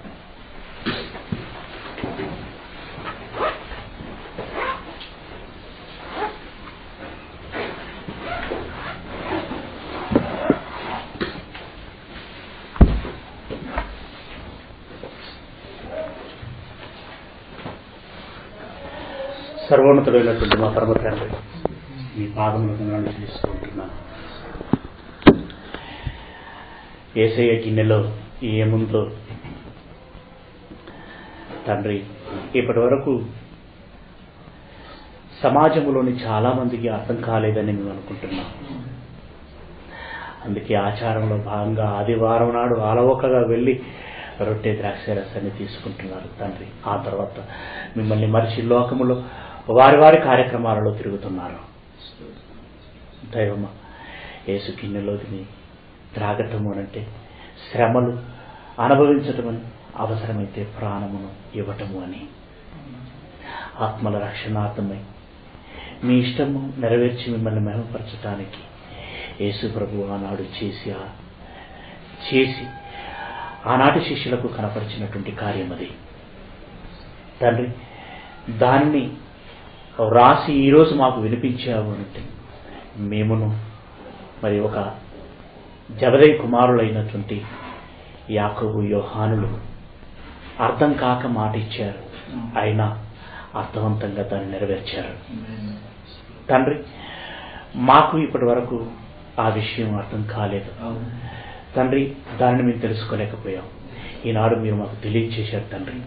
సర్వోన్నతుడైనటువంటి మా పరమ తండ్రి, మీ పాదములకు చెల్లిస్తూ ఉంటున్నాను. యేసయ్య గిన్నెలో ఏముందో తండ్రి ఇప్పటి వరకు సమాజంలోని చాలా మందికి అర్థం కాలేదని మేము అనుకుంటున్నాం. అందుకే ఆచారంలో భాగంగా ఆదివారం నాడు అలవోకగా వెళ్ళి రొట్టె ద్రాక్ష రసాన్ని తీసుకుంటున్నారు తండ్రి. ఆ తర్వాత మిమ్మల్ని మరిచి లోకములో వారి వారి కార్యక్రమాలలో తిరుగుతున్నారు. దైవమా, యేసు గిన్నెలోకి త్రాగటము అంటే శ్రమలు అనుభవించటం అని, అవసరమైతే ప్రాణమును ఇవ్వటము అని, ఆత్మల రక్షణార్థమై మీ ఇష్టము నెరవేర్చి మిమ్మల్ని మహిమపరచటానికి యేసు ప్రభు ఆనాడు చేసి ఆనాటి శిష్యులకు కనపరిచినటువంటి కార్యం అది తండ్రి. దానిని రాసి ఈరోజు మాకు వినిపించావు అంటే మేమును మరి ఒక జబదయి కుమారులైనటువంటి యాకోబు యోహానులు అర్థం కాక మాట ఇచ్చారు, అయినా అర్థవంతంగా దాన్ని నెరవేర్చారు తండ్రి. మాకు ఇప్పటి వరకు ఆ విషయం అర్థం కాలేదు తండ్రి, దానిని మేము తెలుసుకోలేకపోయాం. ఈనాడు మీరు మాకు తెలియచేశారు తండ్రి,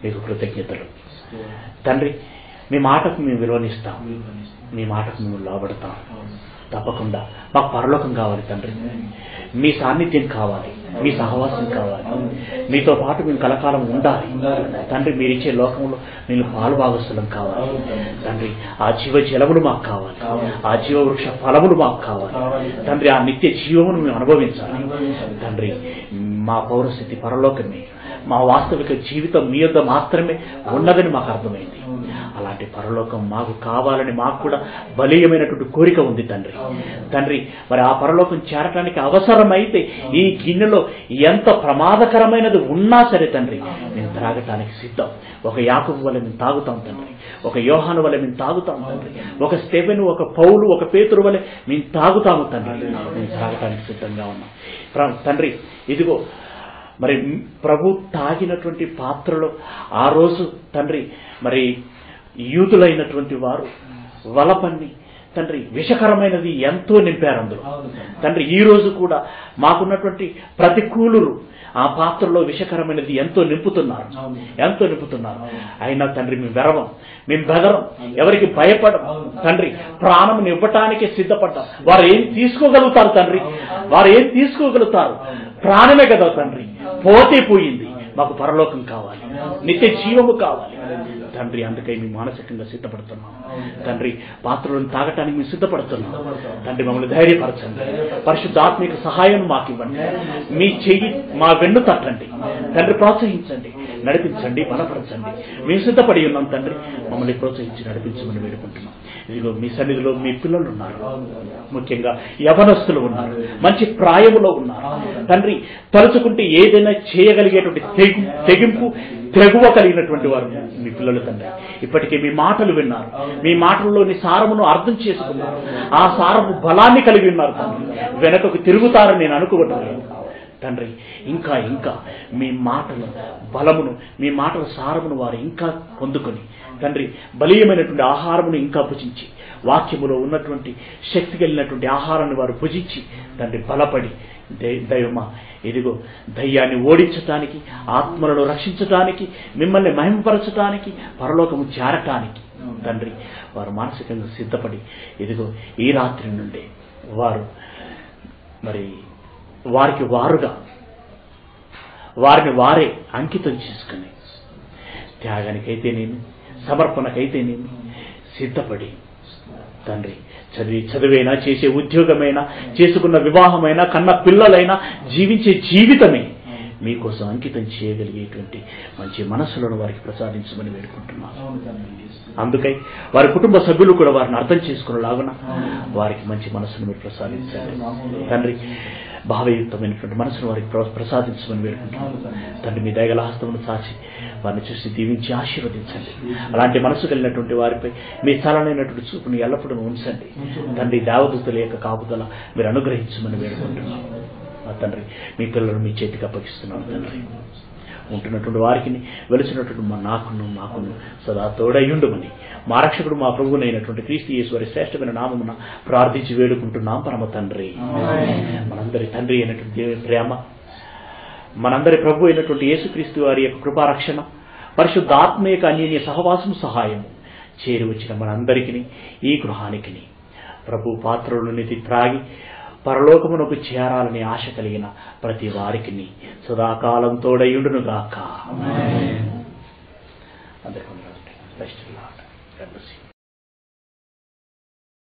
మీకు కృతజ్ఞతలు తండ్రి. మీ మాటకు మేము విలువనిస్తాం, మీ మాటకు మేము లోబడతాం. తప్పకుండా మాకు పరలోకం కావాలి తండ్రి, మీ సాన్నిధ్యం కావాలి, మీ సహవాసం కావాలి, మీతో పాటు మేము కలకాలం ఉండాలి తండ్రి. మీరిచ్చే లోకంలో మేము పాలు భాగస్థలం కావాలి తండ్రి. ఆ జీవ జలములు మాకు కావాలి, ఆ జీవ వృక్ష ఫలములు మాకు కావాలి తండ్రి. ఆ నిత్య జీవమును మేము అనుభవించాలి తండ్రి. మా పౌరస్థితి పరలోకమే, మా వాస్తవిక జీవితం మీ యొద్ద మాత్రమే ఉన్నదని మాకు అర్థమైంది. అలాంటి పరలోకం మాకు కావాలని మాకు కూడా బలీయమైనటువంటి కోరిక ఉంది తండ్రి. మరి ఆ పరలోకం చేరటానికి అవసరమైతే ఈ గిన్నెలో ఎంత ప్రమాదకరమైనది ఉన్నా సరే తండ్రి, మేము త్రాగటానికి సిద్ధం. ఒక యాకోబు వలె మేము తాగుతాం తండ్రి, ఒక యోహాను వలె మేము తాగుతాం తండ్రి, ఒక స్టెఫెను, ఒక పౌలు, ఒక పేతురు వలె మేము తాగుతాము తండ్రి. మేము త్రాగటానికి సిద్ధంగా ఉన్నాం తండ్రి. ఇదిగో మరి ప్రభు తాగినటువంటి పాత్రలో ఆ రోజు తండ్రి మరి యూదులైనటువంటి వారు వలపన్ని తండ్రి విషకరమైనది ఎంతో నింపారు అందులో తండ్రి. ఈ రోజు కూడా మాకున్నటువంటి ప్రతికూలులు ఆ పాత్రలో విషకరమైనది ఎంతో నింపుతున్నారు. అయినా తండ్రి మేము వెరవం, మేము బెదరం, ఎవరికి భయపడం తండ్రి. ప్రాణం ఇవ్వటానికే సిద్ధపడ్డాం. వారు ఏం తీసుకోగలుగుతారు తండ్రి, వారు ఏం తీసుకోగలుగుతారు? ప్రాణమే కదా తండ్రి, పోతే పోయింది. మాకు పరలోకం కావాలి, నిత్య జీవము కావాలి తండ్రి. అందుకై మేము మానసికంగా సిద్ధపడుతున్నాం తండ్రి. పాత్రలను తాగటానికి మేము సిద్ధపడుతున్నాం తండ్రి. మమ్మల్ని ధైర్యపరచండి, పరిశుద్ధాత్మిక సహాయం మాకు ఇవ్వండి. మీ చెయ్యి మా వెన్ను తట్టండి తండ్రి, ప్రోత్సహించండి, నడిపించండి, బలపరచండి. మేము సిద్ధపడి ఉన్నాం తండ్రి, మమ్మల్ని ప్రోత్సహించి నడిపించమని వేడుకుంటున్నాం. ఇదిగో మీ సన్నిధిలో మీ పిల్లలు ఉన్నారు, ముఖ్యంగా యవనస్తులు ఉన్నారు, మంచి ప్రాయములో ఉన్నారు తండ్రి. తలుచుకుంటే ఏదైనా చేయగలిగేటువంటి తెగువ కలిగినటువంటి వారు మీ పిల్లలు తండ్రి. ఇప్పటికే మీ మాటలు విన్నారు, మీ మాటల్లోని సారమును అర్థం చేసుకున్నారు, ఆ సారము బలాన్ని కలిగి ఉన్నారు తండ్రి. వెనకకు తిరుగుతారని నేను అనుకోవట్లేదు తండ్రి. ఇంకా ఇంకా మీ మాటల బలమును, మీ మాటల సారమును వారు ఇంకా పొందుకొని తండ్రి, బలీయమైనటువంటి ఆహారమును ఇంకా భుజించి, వాక్యములో ఉన్నటువంటి శక్తి కలిగినటువంటి ఆహారాన్ని వారు భుజించి తండ్రి బలపడి, దైవమా ఇదిగో దయ్యాన్ని ఓడించటానికి, ఆత్మలను రక్షించటానికి, మిమ్మల్ని మహిమపరచటానికి, పరలోకము చేరటానికి తండ్రి వారు మానసికంగా సిద్ధపడి, ఇదిగో ఈ రాత్రి నుండే వారు మరి వారికి వారుగా వారిని వారే అంకితం చేసుకుని త్యాగానికైతేనేమి, సమర్పణకైతేనేమి సిద్ధపడి తండ్రి, చదివైనా, చేసే ఉద్యోగమైనా, చేసుకున్న వివాహమైనా, కన్న పిల్లలైనా, జీవించే జీవితమే మీకోసం అంకితం చేయగలిగేటువంటి మంచి మనస్సులను వారికి ప్రసాదించమని వేడుకుంటున్నాను. అందుకై వారి కుటుంబ సభ్యులు కూడా వారిని అర్థం చేసుకునేలాగున వారికి మంచి మనస్సును మీరు ప్రసాదించండి తండ్రి. భావయుక్తమైనటువంటి మనసును వారికి ప్రసాదించమని వేడుకుంటున్నాను తండ్రి. మీ దయగల హస్తమును చాచి వారిని చూసి దీవించి ఆశీర్వదించండి. అలాంటి మనసు కలిగినటువంటి వారిపై మీ స్థలమైనటువంటి చూపుని ఎల్లప్పుడూ ఉంచండి తండ్రి. దేవదూతల యొక్క కాపుదల మీరు అనుగ్రహించమని వేడుకుంటున్నాను తండ్రి. మీ పిల్లలను మీ చేతికి అప్పగిస్తున్నాను తండ్రి. ఉంటున్నటువంటి వారికి వెలుచున్నటువంటి నాకును సదా తోడయ్యుండుమని మా రక్షకుడు మా ప్రభువునైనటువంటి క్రీస్తు యేసు శ్రేష్టమైన నామమున ప్రార్థించి వేడుకుంటున్నాం పరమ తండ్రి. మనందరి తండ్రి అయినటువంటి దేవుని ప్రేమ, మనందరి ప్రభు అయినటువంటి యేసుక్రీస్తు వారి యొక్క కృపారక్షణ, పరిశుద్ధాత్మ యొక్క అన్యోన్య సహవాసము సహాయము చేరి వచ్చిన మనందరికీ ఈ గృహానికి ప్రభు పాత్రలు నిధి త్రాగి పరలోకమునకు చేరాలని ఆశ కలిగిన ప్రతి వారికి సదాకాలం తోడయుండునుగాక. అందరికీ